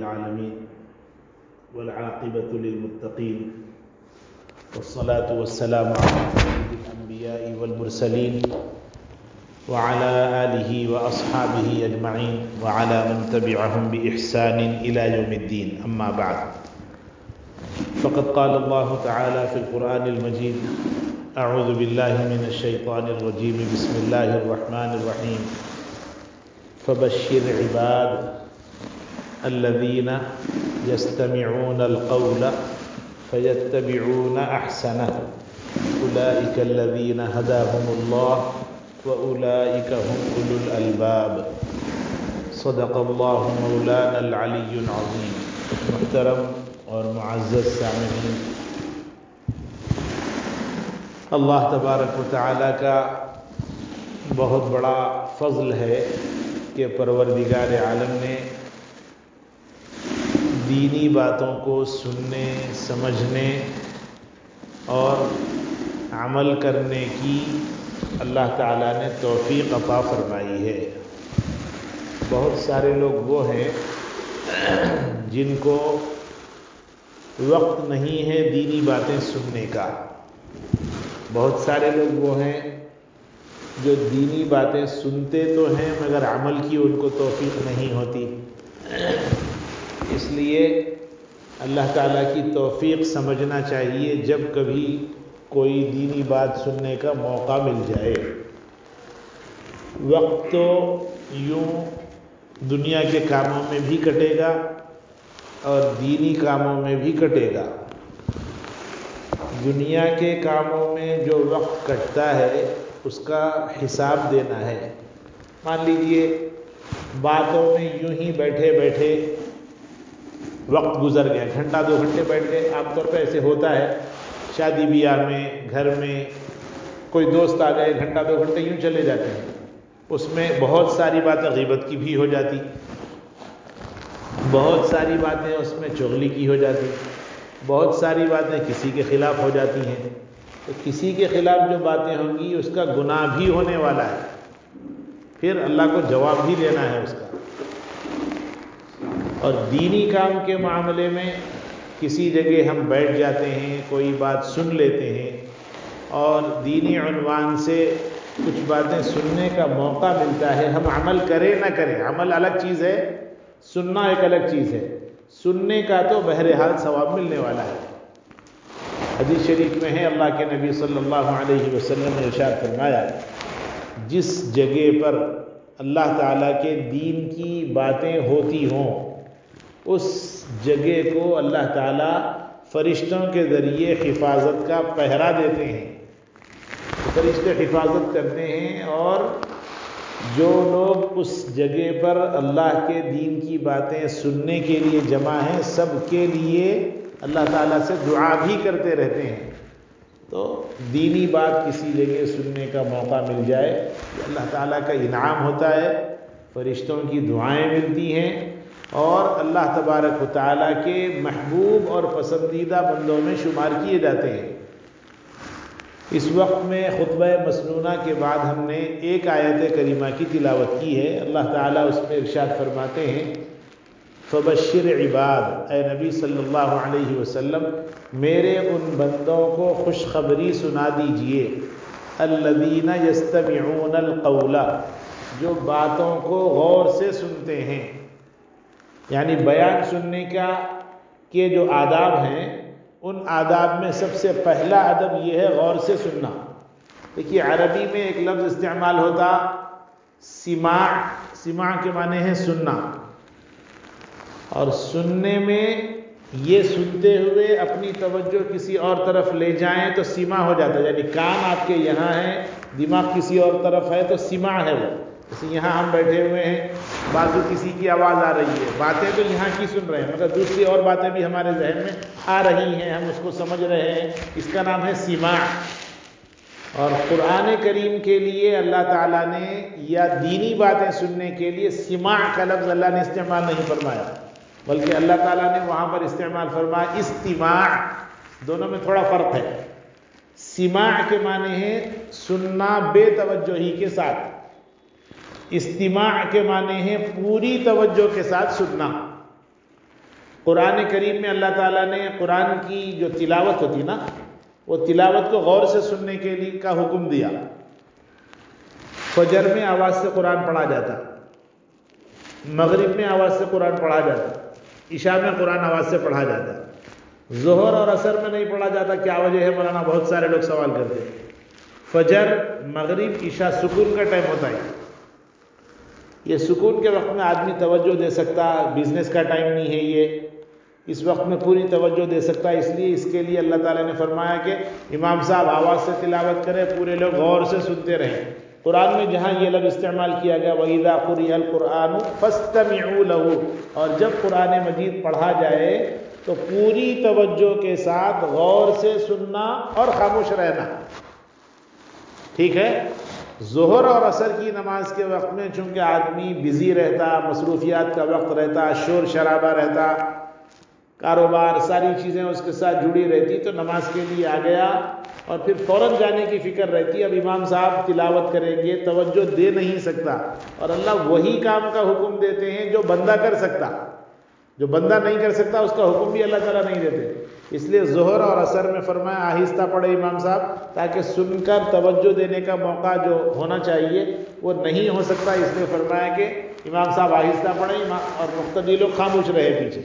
العالمين والعاقبة للمتقين والصلاة والسلام على سيد الأنبياء والمرسلين وعلى آله وأصحابه أجمعين وعلى من تبعهم بإحسان إلى يوم الدين. أما بعد، فقد قال الله تعالى في القرآن المجيد: أعوذ بالله من الشيطان الرجيم، بسم الله الرحمن الرحيم. فبشر عباد الذين يستمعون القول فيتبعون أحسنه أولئك الذين هداهم الله وأولئك هم أولو الألباب. صدق الله مولانا العلي العظيم. محترم اور معزز سامعین، اللہ تبارک و تعالیٰ کا بہت بڑا فضل ہے کہ پروردگار عالم نے دینی باتوں کو سننے، سمجھنے اور عمل کرنے کی اللہ تعالیٰ نے توفیق عطا فرمائی ہے۔ بہت سارے لوگ وہ ہیں جن کو وقت نہیں ہے دینی باتیں سننے کا، بہت سارے لوگ وہ ہیں جو دینی باتیں سنتے تو ہیں مگر عمل کی ان کو توفیق نہیں ہوتی۔ اس لیے اللہ تعالیٰ کی توفیق سمجھنا چاہیے جب کبھی کوئی دینی بات سننے کا موقع مل جائے۔ وقت تو یوں دنیا کے کاموں میں بھی کٹے گا اور دینی کاموں میں بھی کٹے گا۔ دنیا کے کاموں میں جو وقت کٹتا ہے اس کا حساب دینا ہے۔ مان لیجئے باتوں میں یوں ہی بیٹھے بیٹھے وقت گزر گیا، گھنٹہ دو گھنٹے بیٹھ گئے۔ عام طور پہ ایسے ہوتا ہے، شادی بیاہ میں، گھر میں کوئی دوست آ گئے، گھنٹہ دو گھنٹے یوں چلے جاتے ہیں۔ اس میں بہت ساری باتیں غیبت کی بھی ہو جاتی، بہت ساری باتیں اس میں چغلی کی ہو جاتی، بہت ساری باتیں کسی کے خلاف ہو جاتی ہیں۔ تو کسی کے خلاف جو باتیں ہوں گی اس کا گناہ بھی ہونے والا ہے، پھر اللہ کو جواب بھی دینا ہے اس کا۔ اور دینی کام کے معاملے میں کسی جگہ ہم بیٹھ جاتے ہیں، کوئی بات سن لیتے ہیں اور دینی عنوان سے کچھ باتیں سننے کا موقع ملتا ہے، ہم عمل کریں نہ کریں، عمل الگ چیز ہے، سننا ایک الگ چیز ہے۔ سننے کا تو بہرحال ثواب ملنے والا ہے۔ حدیث شریف میں ہے، اللہ کے نبی صلی اللہ علیہ وسلم نے ارشاد فرمایا: جس جگہ پر اللہ تعالیٰ کے دین کی باتیں ہوتی ہوں اس جگہ کو اللہ تعالیٰ فرشتوں کے ذریعے حفاظت کا پہرا دیتے ہیں۔ فرشتے حفاظت کرتے ہیں اور جو لوگ اس جگہ پر اللہ کے دین کی باتیں سننے کے لیے جمع ہیں سب کے لیے اللہ تعالیٰ سے دعا بھی کرتے رہتے ہیں۔ تو دینی بات کسی جگہ سننے کا موقع مل جائے تو اللہ تعالیٰ کا انعام ہوتا ہے، فرشتوں کی دعائیں ملتی ہیں اور اللہ تبارک و تعالیٰ کے محبوب اور پسندیدہ بندوں میں شمار کیے جاتے ہیں۔ اس وقت میں خطبہ مسنونہ کے بعد ہم نے ایک آیت کریمہ کی تلاوت کی ہے۔ اللہ تعالیٰ اس میں ارشاد فرماتے ہیں: فبشر عباد، اے نبی صلی اللہ علیہ وسلم میرے ان بندوں کو خوشخبری سنا دیجئے، الذین یستمعون القول، جو باتوں کو غور سے سنتے ہیں۔ یعنی بیان سننے کا کے جو آداب ہیں ان آداب میں سب سے پہلا ادب یہ ہے غور سے سننا۔ دیکھیے عربی میں ایک لفظ استعمال ہوتا سماع، سماع کے معنی ہے سننا، اور سننے میں یہ سنتے ہوئے اپنی توجہ کسی اور طرف لے جائیں تو سماع ہو جاتا ہے۔ یعنی کان آپ کے یہاں ہے، دماغ کسی اور طرف ہے تو سماع ہے وہ۔ جیسے یہاں ہم بیٹھے ہوئے ہیں، بازو کسی کی آواز آ رہی ہے، باتیں تو یہاں کی سن رہے ہیں مگر دوسری اور باتیں بھی ہمارے ذہن میں آ رہی ہیں، ہم اس کو سمجھ رہے ہیں، اس کا نام ہے سماع۔ اور قرآن کریم کے لیے اللہ تعالیٰ نے یا دینی باتیں سننے کے لیے سماع کا لفظ اللہ نے استعمال نہیں فرمایا، بلکہ اللہ تعالیٰ نے وہاں پر استعمال فرمایا استماع۔ دونوں میں تھوڑا فرق ہے۔ سماع کے معنی ہے سننا بے توجہی کے ساتھ، استماع کے معنی ہے پوری توجہ کے ساتھ سننا۔ قرآن کریم میں اللہ تعالیٰ نے قرآن کی جو تلاوت ہوتی نا، وہ تلاوت کو غور سے سننے کے لیے کا حکم دیا۔ فجر میں آواز سے قرآن پڑھا جاتا، مغرب میں آواز سے قرآن پڑھا جاتا، عشاء میں قرآن آواز سے پڑھا جاتا، ظہر اور عصر میں نہیں پڑھا جاتا۔ کیا وجہ ہے مولانا؟ بہت سارے لوگ سوال کرتے ہیں۔ فجر، مغرب، عشاء سکون کا ٹائم ہوتا ہے۔ یہ سکون کے وقت میں آدمی توجہ دے سکتا، بزنس کا ٹائم نہیں ہے یہ، اس وقت میں پوری توجہ دے سکتا ہے۔ اس لیے اس کے لیے اللہ تعالیٰ نے فرمایا کہ امام صاحب آواز سے تلاوت کریں، پورے لوگ غور سے سنتے رہیں۔ قرآن میں جہاں یہ لفظ استعمال کیا گیا وَإِذَا قُرِئَ الْقُرْآنُ فَاسْتَمِعُوا لَهُ، اور جب قرآن مجید پڑھا جائے تو پوری توجہ کے ساتھ غور سے سننا اور خاموش رہنا۔ ٹھیک ہے؟ ظہر اور عصر کی نماز کے وقت میں چونکہ آدمی بزی رہتا، مصروفیات کا وقت رہتا، شور شرابہ رہتا، کاروبار ساری چیزیں اس کے ساتھ جڑی رہتی، تو نماز کے لیے آ گیا اور پھر فوراً جانے کی فکر رہتی۔ اب امام صاحب تلاوت کریں گے، توجہ دے نہیں سکتا، اور اللہ وہی کام کا حکم دیتے ہیں جو بندہ کر سکتا، جو بندہ نہیں کر سکتا اس کا حکم بھی اللہ تعالیٰ نہیں دیتے۔ اس لیے ظہر اور عصر میں فرمایا آہستہ پڑھے امام صاحب، تاکہ سن کر توجہ دینے کا موقع جو ہونا چاہیے وہ نہیں ہو سکتا۔ اس لیے فرمایا کہ امام صاحب آہستہ پڑھیں اور مقتدی لوگ خاموش رہے پیچھے۔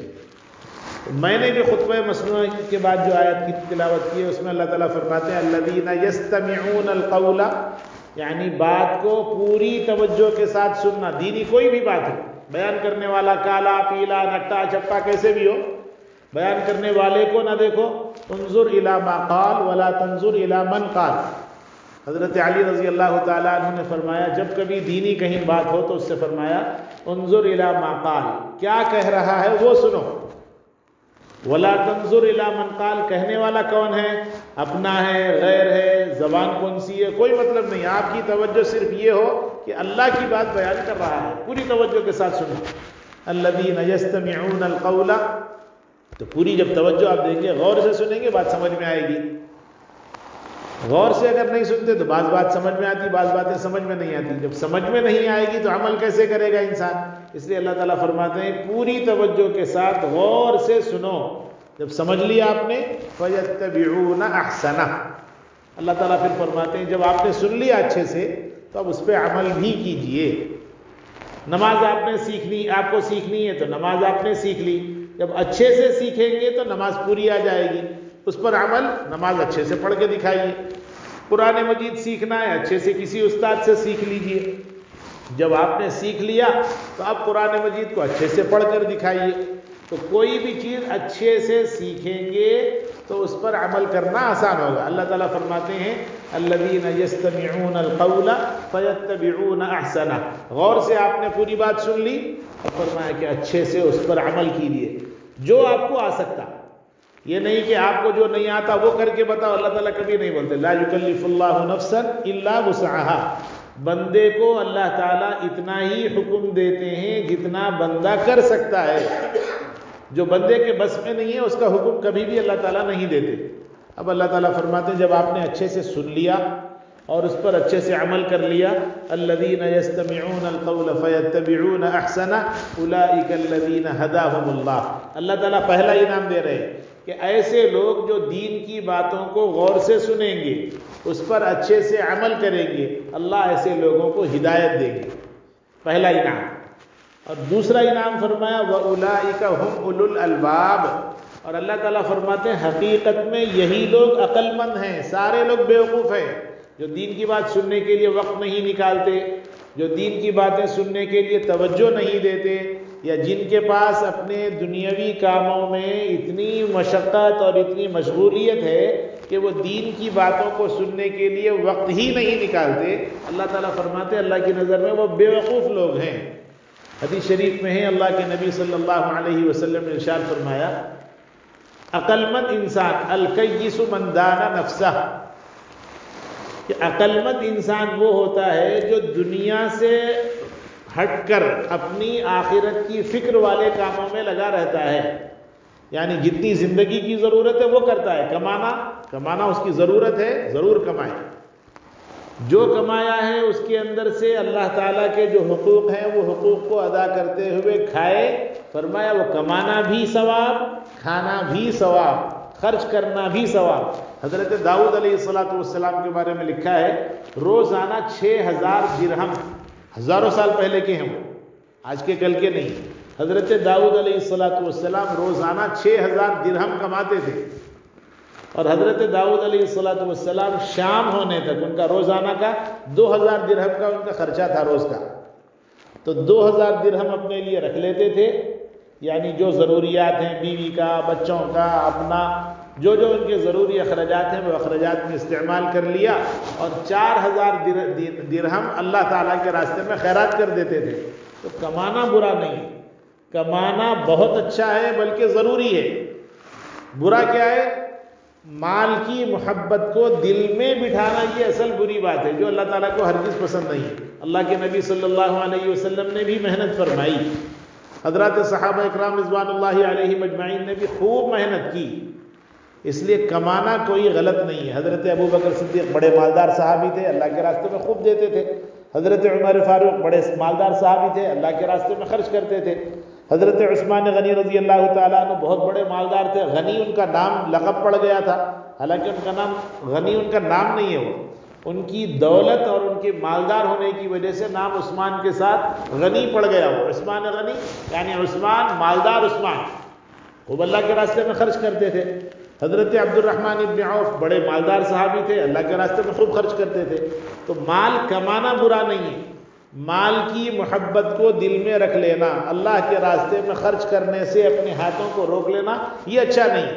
میں نے جو خطبہ مسنون کے بعد جو آیت کی تلاوت کی ہے، اس میں اللہ تعالیٰ فرماتے ہیں الذین یستمعون القول، یعنی بات کو پوری توجہ کے ساتھ سننا۔ دینی کوئی بھی بات ہو، بیان کرنے والا کالا پیلا نٹا چپا کیسے بھی ہو، بیان کرنے والے کو نہ دیکھو۔ انظر الی ما قال ولا تنظر الی من قال۔ حضرت علی رضی اللہ تعالیٰ عنہ نے فرمایا جب کبھی دینی کہیں بات ہو تو اس سے فرمایا انظر الی ما قال، کیا کہہ رہا ہے وہ سنو، ولا تنظر الی من قال، کہنے والا کون ہے، اپنا ہے، غیر ہے، زبان کون سی ہے، کوئی مطلب نہیں۔ آپ کی توجہ صرف یہ ہو کہ اللہ کی بات بیان کر رہا ہے، پوری توجہ کے ساتھ سنو۔ الذین یستمعون القول، تو پوری جب توجہ آپ دیں گے، غور سے سنیں گے، بات سمجھ میں آئے گی۔ غور سے اگر نہیں سنتے تو بعض بات سمجھ میں آتی، بعض باتیں سمجھ میں نہیں آتی۔ جب سمجھ میں نہیں آئے گی تو عمل کیسے کرے گا انسان؟ اس لیے اللہ تعالیٰ فرماتے ہیں پوری توجہ کے ساتھ غور سے سنو۔ جب سمجھ لیا آپ نے فَيَتَّبِعُونَ أَحْسَنَهُ، اللہ تعالیٰ پھر فرماتے ہیں جب آپ نے سن لیا اچھے سے تو اب اس پہ عمل بھی کیجئے۔ نماز آپ نے سیکھنی، آپ کو سیکھنی ہے تو نماز آپ نے سیکھ لی، جب اچھے سے سیکھیں گے تو نماز پوری آ جائے گی، اس پر عمل، نماز اچھے سے پڑھ کے دکھائیے۔ قرآن مجید سیکھنا ہے، اچھے سے کسی استاد سے سیکھ لیجئے۔ جب آپ نے سیکھ لیا تو اب قرآن مجید کو اچھے سے پڑھ کر دکھائیے۔ تو کوئی بھی چیز اچھے سے سیکھیں گے تو اس پر عمل کرنا آسان ہوگا۔ اللہ تعالیٰ فرماتے ہیں الذین یستمعون القول فیتبعون احسنہ، غور سے آپ نے پوری بات سن لی اور فرمایا کہ اچھے سے اس پر عمل کیجیے جو آپ کو آ سکتا۔ یہ نہیں کہ آپ کو جو نہیں آتا وہ کر کے بتاؤ، اللہ تعالیٰ کبھی نہیں بولتے لا یکلف اللہ نفسا الا وسعها، بندے کو اللہ تعالیٰ اتنا ہی حکم دیتے ہیں جتنا بندہ کر سکتا ہے۔ جو بندے کے بس میں نہیں ہے اس کا حکم کبھی بھی اللہ تعالیٰ نہیں دیتے۔ اب اللہ تعالیٰ فرماتے ہیں جب آپ نے اچھے سے سن لیا اور اس پر اچھے سے عمل کر لیا، الذین یستمعون القول فیتبعون احسنہ اولئک الذین ھداھم اللہ، اللہ تعالیٰ پہلا انعام دے رہے ہیں کہ ایسے لوگ جو دین کی باتوں کو غور سے سنیں گے، اس پر اچھے سے عمل کریں گے، اللہ ایسے لوگوں کو ہدایت دے گے، پہلا انعام۔ اور دوسرا انعام فرمایا وَأُولَئِكَ هُمْ أُولُو الْأَلْبَابِ، اور اللہ تعالیٰ فرماتے ہیں حقیقت میں یہی لوگ عقل مند ہیں، سارے لوگ بیوقوف ہیں جو دین کی بات سننے کے لیے وقت نہیں نکالتے، جو دین کی باتیں سننے کے لیے توجہ نہیں دیتے، یا جن کے پاس اپنے دنیاوی کاموں میں اتنی مشقت اور اتنی مشغولیت ہے کہ وہ دین کی باتوں کو سننے کے لیے وقت ہی نہیں نکالتے۔ اللہ تعالیٰ فرماتے ہیں اللہ کی نظر میں وہ بیوقوف لوگ ہیں۔ حدیث شریف میں ہے اللہ کے نبی صلی اللہ علیہ وسلم نے ارشاد فرمایا عقل مند انسان الکیس من دان نفسہ، کہ عقل مند انسان وہ ہوتا ہے جو دنیا سے ہٹ کر اپنی آخرت کی فکر والے کاموں میں لگا رہتا ہے، یعنی جتنی زندگی کی ضرورت ہے وہ کرتا ہے، کمانا اس کی ضرورت ہے ضرور کمائے، جو کمایا ہے اس کے اندر سے اللہ تعالیٰ کے جو حقوق ہیں وہ حقوق کو ادا کرتے ہوئے کھائے. فرمایا وہ کمانا بھی ثواب، کھانا بھی ثواب، خرچ کرنا بھی ثواب. حضرت داؤد علیہ السلام کے بارے میں لکھا ہے روزانہ 6000 درہم، ہزاروں سال پہلے کے ہیں وہ، آج کے کل کے نہیں. حضرت داؤد علیہ السلام روزانہ 6000 درہم کماتے تھے. اور حضرت داؤد علیہ السلام شام ہونے تک ان کا روزانہ کا 2000 درہم کا ان کا خرچہ تھا روز کا. تو 2000 درہم اپنے لیے رکھ لیتے تھے، یعنی جو ضروریات ہیں بیوی کا، بچوں کا، اپنا جو جو ان کے ضروری اخراجات ہیں وہ اخراجات میں استعمال کر لیا، اور 4000 درہم اللہ تعالیٰ کے راستے میں خیرات کر دیتے تھے. تو کمانا برا نہیں، کمانا بہت اچھا ہے بلکہ ضروری ہے. برا کیا ہے؟ مال کی محبت کو دل میں بٹھانا، یہ اصل بری بات ہے جو اللہ تعالیٰ کو ہرگز پسند نہیں ہے. اللہ کے نبی صلی اللہ علیہ وسلم نے بھی محنت فرمائی، حضرات صحابہ اکرام رضوان اللہ علیہ مجمعین نے بھی خوب محنت کی. اس لیے کمانا کوئی غلط نہیں ہے. حضرت ابو بکر صدیق بڑے مالدار صحابی تھے، اللہ کے راستے میں خوب دیتے تھے. حضرت عمر فاروق بڑے مالدار صحابی تھے، اللہ کے راستے میں خرچ کرتے تھے. حضرت عثمان غنی رضی اللہ تعالیٰ عنہ بہت بڑے مالدار تھے. غنی ان کا نام لقب پڑ گیا تھا، حالانکہ ان کا نام غنی ان کا نام نہیں ہے، وہ ان کی دولت اور ان کے مالدار ہونے کی وجہ سے نام عثمان کے ساتھ غنی پڑ گیا. وہ عثمان غنی یعنی عثمان مالدار عثمان، وہ اللہ کے راستے میں خرچ کرتے تھے. حضرت عبد الرحمن ابن عوف بڑے مالدار صحابی تھے، اللہ کے راستے میں خوب خرچ کرتے تھے. تو مال کمانا برا نہیں ہے، مال کی محبت کو دل میں رکھ لینا، اللہ کے راستے میں خرچ کرنے سے اپنے ہاتھوں کو روک لینا یہ اچھا نہیں.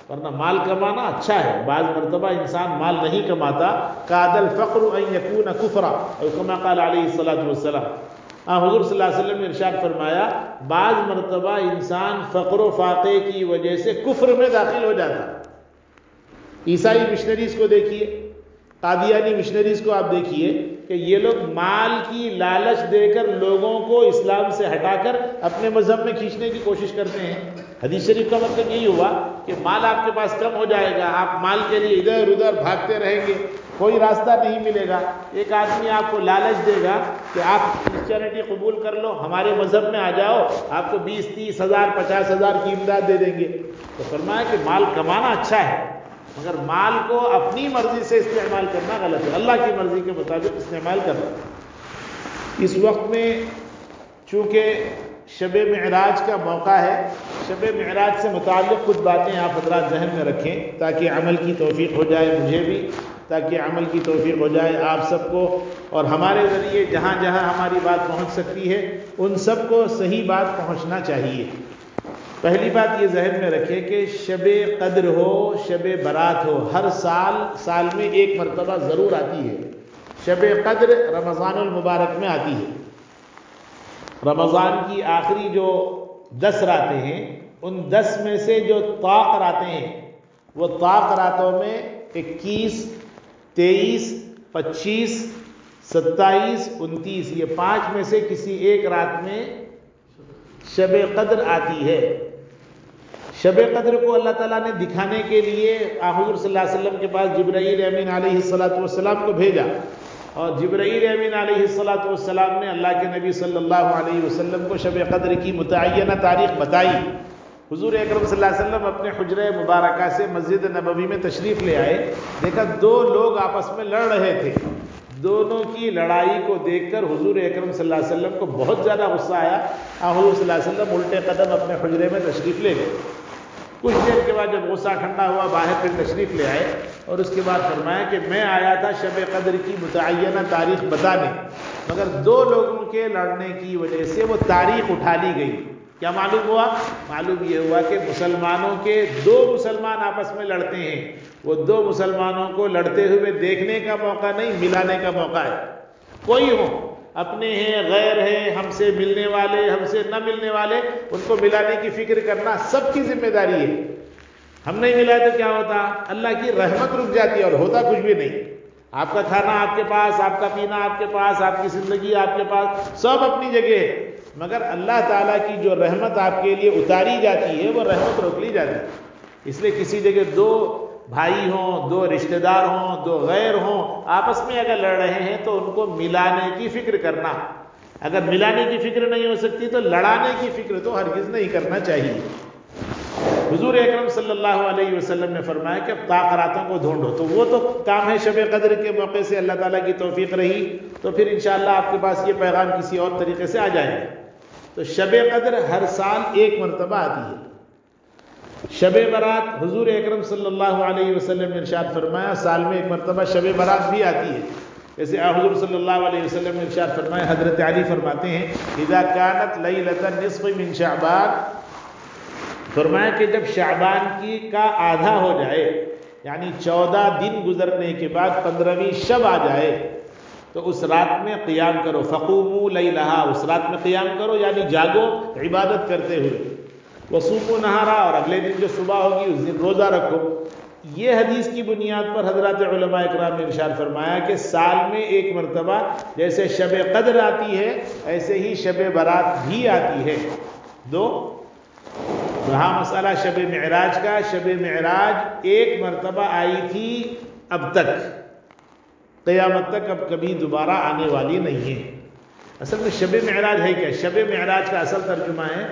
ورنہ مال کمانا اچھا ہے. بعض مرتبہ انسان مال نہیں کماتا، کاد الفقر ان یکون کفرا، اور کما قال علیہ السلام. حضور صلی اللہ علیہ وسلم نے ارشاد فرمایا بعض مرتبہ انسان فقر و فاقے کی وجہ سے کفر میں داخل ہو جاتا. عیسائی مشنریز کو دیکھیے، قادیانی مشنریز کو آپ دیکھیے کہ یہ لوگ مال کی لالچ دے کر لوگوں کو اسلام سے ہٹا کر اپنے مذہب میں کھینچنے کی کوشش کرتے ہیں. حدیث شریف کا مطلب یہی ہوا کہ مال آپ کے پاس کم ہو جائے گا، آپ مال کے لیے ادھر ادھر بھاگتے رہیں گے، کوئی راستہ نہیں ملے گا. ایک آدمی آپ کو لالچ دے گا کہ آپ کرسچینٹی قبول کر لو، ہمارے مذہب میں آ جاؤ، آپ کو 20-30 ہزار 50 ہزار کی امداد دے دیں گے. تو فرمایا کہ مال کمانا اچھا ہے، مگر مال کو اپنی مرضی سے استعمال کرنا غلط ہے، اللہ کی مرضی کے مطابق استعمال کرنا. اس وقت میں چونکہ شب معراج کا موقع ہے، شب معراج سے متعلق کچھ باتیں آپ حضرات ذہن میں رکھیں تاکہ عمل کی توفیق ہو جائے، مجھے بھی تاکہ عمل کی توفیق ہو جائے آپ سب کو، اور ہمارے ذریعے جہاں جہاں ہماری بات پہنچ سکتی ہے ان سب کو صحیح بات پہنچنا چاہیے. پہلی بات یہ ذہن میں رکھے کہ شب قدر ہو، شب برات ہو، ہر سال میں ایک مرتبہ ضرور آتی ہے. شب قدر رمضان المبارک میں آتی ہے. رمضان کی آخری جو 10 راتیں ہیں، ان 10 میں سے جو طاق راتیں ہیں، وہ طاق راتوں میں 21، 23، 25، 27، 29 یہ 5 میں سے کسی ایک رات میں شب قدر آتی ہے. شب قدر کو اللہ تعالیٰ نے دکھانے کے لیے حضور صلی اللہ علیہ وسلم کے پاس جبرائیل امین علیہ السلام کو بھیجا، اور جبرائیل امین علیہ السلام نے اللہ کے نبی صلی اللہ علیہ وسلم کو شب قدر کی متعینہ تاریخ بتائی. حضور اکرم صلی اللہ علیہ وسلم اپنے حجرہ مبارکہ سے مسجد نبوی میں تشریف لے آئے، دیکھا 2 لوگ آپس میں لڑ رہے تھے. دونوں کی لڑائی کو دیکھ کر حضور اکرم صلی اللہ علیہ وسلم کو بہت زیادہ غصہ آیا. حضور صلی اللہ علیہ وسلم الٹے قدم اپنے حجرے میں تشریف لے گئے. کچھ دیر کے بعد جب غصہ ٹھنڈا ہوا باہر پھر تشریف لے آئے، اور اس کے بعد فرمایا کہ میں آیا تھا شب قدر کی متعینہ تاریخ بتانے، مگر 2 لوگوں کے لڑنے کی وجہ سے وہ تاریخ اٹھا لی گئی. کیا معلوم ہوا؟ معلوم یہ ہوا کہ مسلمانوں کے 2 مسلمان آپس میں لڑتے ہیں، وہ 2 مسلمانوں کو لڑتے ہوئے دیکھنے کا موقع نہیں، ملانے کا موقع ہے. کوئی ہو، اپنے ہیں، غیر ہیں، ہم سے ملنے والے، ہم سے نہ ملنے والے، ان کو ملانے کی فکر کرنا سب کی ذمہ داری ہے. ہم نہیں ملائے تو کیا ہوتا؟ اللہ کی رحمت رک جاتی ہے اور ہوتا کچھ بھی نہیں. آپ کا کھانا آپ کے پاس، آپ کا پینا آپ کے پاس، آپ کی زندگی آپ کے پاس، سب اپنی جگہ ہے، مگر اللہ تعالیٰ کی جو رحمت آپ کے لیے اتاری جاتی ہے وہ رحمت روک لی جاتی ہے. اس لیے کسی جگہ 2 بھائی ہوں، دو رشتہ دار ہوں، دو غیر ہوں، آپس میں اگر لڑ رہے ہیں تو ان کو ملانے کی فکر کرنا. اگر ملانے کی فکر نہیں ہو سکتی تو لڑانے کی فکر تو ہرگز نہیں کرنا چاہیے. حضور اکرم صلی اللہ علیہ وسلم نے فرمایا کہ اب طاق راتوں کو ڈھونڈو. تو وہ تو کام ہے شب قدر کے موقع سے اللہ تعالیٰ کی توفیق رہی تو پھر انشاءاللہ آپ کے پاس یہ پیغام کسی اور طریقے سے آ جائے گا. تو شب قدر ہر سال ایک مرتبہ آتی ہے. شب برات حضور اکرم صلی اللہ علیہ وسلم نے ارشاد فرمایا سال میں ایک مرتبہ شب برات بھی آتی ہے. جیسے حضور صلی اللہ علیہ وسلم نے ارشاد فرمایا، حضرت علی فرماتے ہیں اذا كانت لیلۃ النصف من شعبان، فرمایا کہ جب شعبان کی کا آدھا ہو جائے، یعنی 14 دن گزرنے کے بعد 15ویں شب آ جائے، تو اس رات میں قیام کرو. فقوموا لیلہا، اس رات میں قیام کرو یعنی جاگو عبادت کرتے ہوئے. وصوموا نہارا، اور اگلے دن جو صبح ہوگی اس دن روزہ رکھو. یہ حدیث کی بنیاد پر حضرات علماء اکرام نے ارشاد فرمایا کہ سال میں ایک مرتبہ جیسے شب قدر آتی ہے ایسے ہی شب برات بھی آتی ہے. دو رہا مسئلہ شب معراج کا. شب معراج ایک مرتبہ آئی تھی اب تک، قیامت تک اب کبھی دوبارہ آنے والی نہیں ہے. اصل میں شب معراج ہے کیا؟ شب معراج کا اصل ترجمہ ہے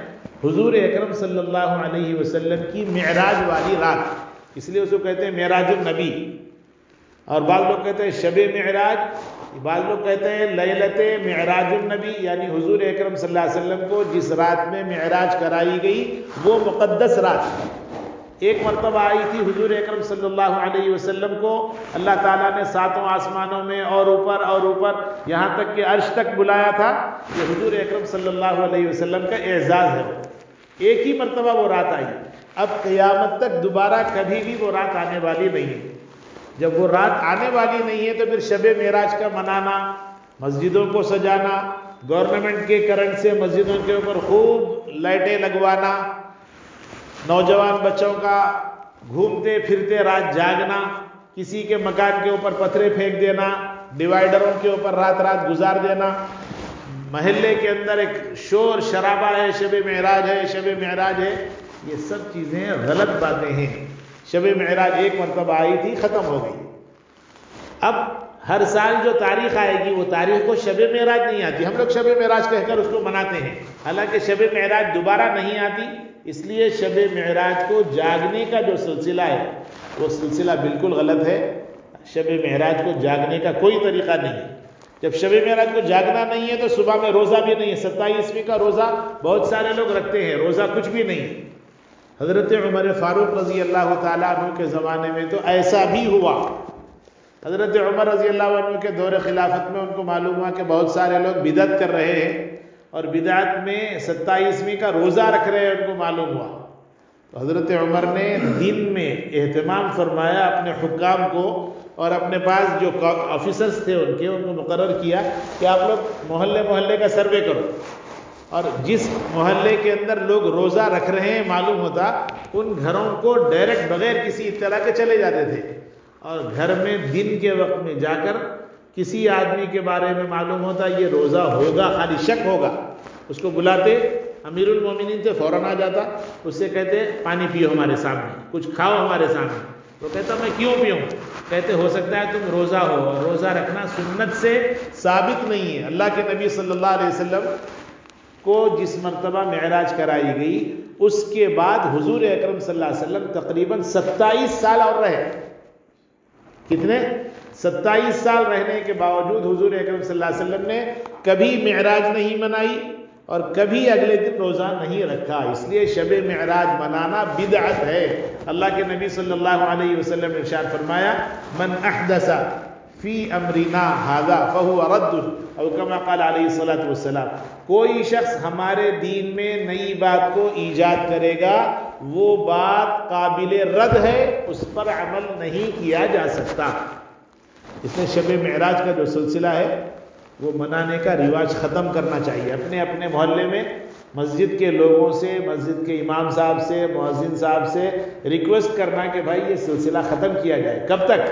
حضور اکرم صلی اللہ علیہ وسلم کی معراج والی رات. اس لیے اس کو کہتے ہیں معراج النبی. اور بعض لوگ کہتے ہیں شب معراج، بعض لوگ کہتے ہیں لیلت معراج النبی، یعنی حضور اکرم صلی اللہ علیہ وسلم کو جس رات میں معراج کرائی گئی وہ مقدس رات. ایک مرتبہ آئی تھی حضور اکرم صلی اللہ علیہ وسلم کو اللہ تعالیٰ نے 7 آسمانوں میں اور اوپر یہاں تک کہ عرش تک بلایا تھا. یہ حضور اکرم صلی اللہ علیہ وسلم کا اعزاز ہے. ایک ہی مرتبہ وہ رات آئی. اب قیامت تک دوبارہ کبھی بھی وہ رات آنے والی نہیں ہے. جب وہ رات آنے والی نہیں ہے تو پھر شب معراج کا منانا، مسجدوں کو سجانا، گورنمنٹ کے کرنٹ سے مسجدوں کے اوپر خوب لائٹیں لگوانا، نوجوان بچوں کا گھومتے پھرتے رات جاگنا، کسی کے مکان کے اوپر پتھرے پھینک دینا، ڈیوائیڈروں کے اوپر رات گزار دینا، محلے کے اندر ایک شور شرابہ ہے، شب معراج ہے، یہ سب چیزیں غلط باتیں ہیں. شب معراج ایک مرتبہ آئی تھی، ختم ہو گئی. اب ہر سال جو تاریخ آئے گی وہ تاریخ کو شب معراج نہیں آتی. ہم لوگ شب معراج کہہ کر اس کو مناتے ہیں، حالانکہ شب معراج دوبارہ نہیں آتی. اس لیے شب معراج کو جاگنے کا جو سلسلہ ہے وہ سلسلہ بالکل غلط ہے. شب معراج کو جاگنے کا کوئی طریقہ نہیں ہے. جب شب معراج کو جاگنا نہیں ہے تو صبح میں روزہ بھی نہیں ہے. 27ویں کا روزہ بہت سارے لوگ رکھتے ہیں، روزہ کچھ بھی نہیں. حضرت عمر فاروق رضی اللہ تعالیٰ عنہ کے زمانے میں تو ایسا بھی ہوا. حضرت عمر رضی اللہ عنہ کے دور خلافت میں ان کو معلوم ہوا کہ بہت سارے لوگ بدعت کر رہے ہیں اور بدعت میں 27ویں کا روزہ رکھ رہے ہیں، ان کو معلوم ہوا. تو حضرت عمر نے دن میں اہتمام فرمایا اپنے حکام کو اور اپنے پاس جو آفیسرز تھے ان کو مقرر کیا کہ آپ لوگ محلے کا سروے کرو، اور جس محلے کے اندر لوگ روزہ رکھ رہے ہیں معلوم ہوتا، ان گھروں کو ڈائریکٹ بغیر کسی اطلاع کے چلے جاتے تھے. اور گھر میں دن کے وقت میں جا کر کسی آدمی کے بارے میں معلوم ہوتا یہ روزہ ہوگا، خالی شک ہوگا، اس کو بلاتے، امیر المومنین سے فوراً آ جاتا، اس سے کہتے پانی پیو ہمارے سامنے، کچھ کھاؤ ہمارے سامنے. وہ کہتا میں کیوں پیوں؟ کہتے ہو سکتا ہے تم روزہ ہو، اور روزہ رکھنا سنت سے ثابت نہیں ہے. اللہ کے نبی صلی اللہ علیہ وسلم کو جس مرتبہ معراج کرائی گئی اس کے بعد حضور اکرم صلی اللہ علیہ وسلم تقریباً 27 سال اور رہے. کتنے؟ 27 سال رہنے کے باوجود حضور اکرم صلی اللہ علیہ وسلم نے کبھی معراج نہیں منائی اور کبھی اگلے دن روزہ نہیں رکھا. اس لیے شب معراج منانا بدعت ہے. اللہ کے نبی صلی اللہ علیہ وسلم نے ارشاد فرمایا من احدث فی امرنا ھذا فہو رد، او کما قال علیہ الصلوۃ والسلام، کوئی شخص ہمارے دین میں نئی بات کو ایجاد کرے گا وہ بات قابل رد ہے، اس پر عمل نہیں کیا جا سکتا. اس نے شب معراج کا جو سلسلہ ہے وہ منانے کا رواج ختم کرنا چاہیے. اپنے اپنے محلے میں مسجد کے لوگوں سے، مسجد کے امام صاحب سے، مؤذن صاحب سے ریکویسٹ کرنا کہ بھائی یہ سلسلہ ختم کیا جائے. کب تک؟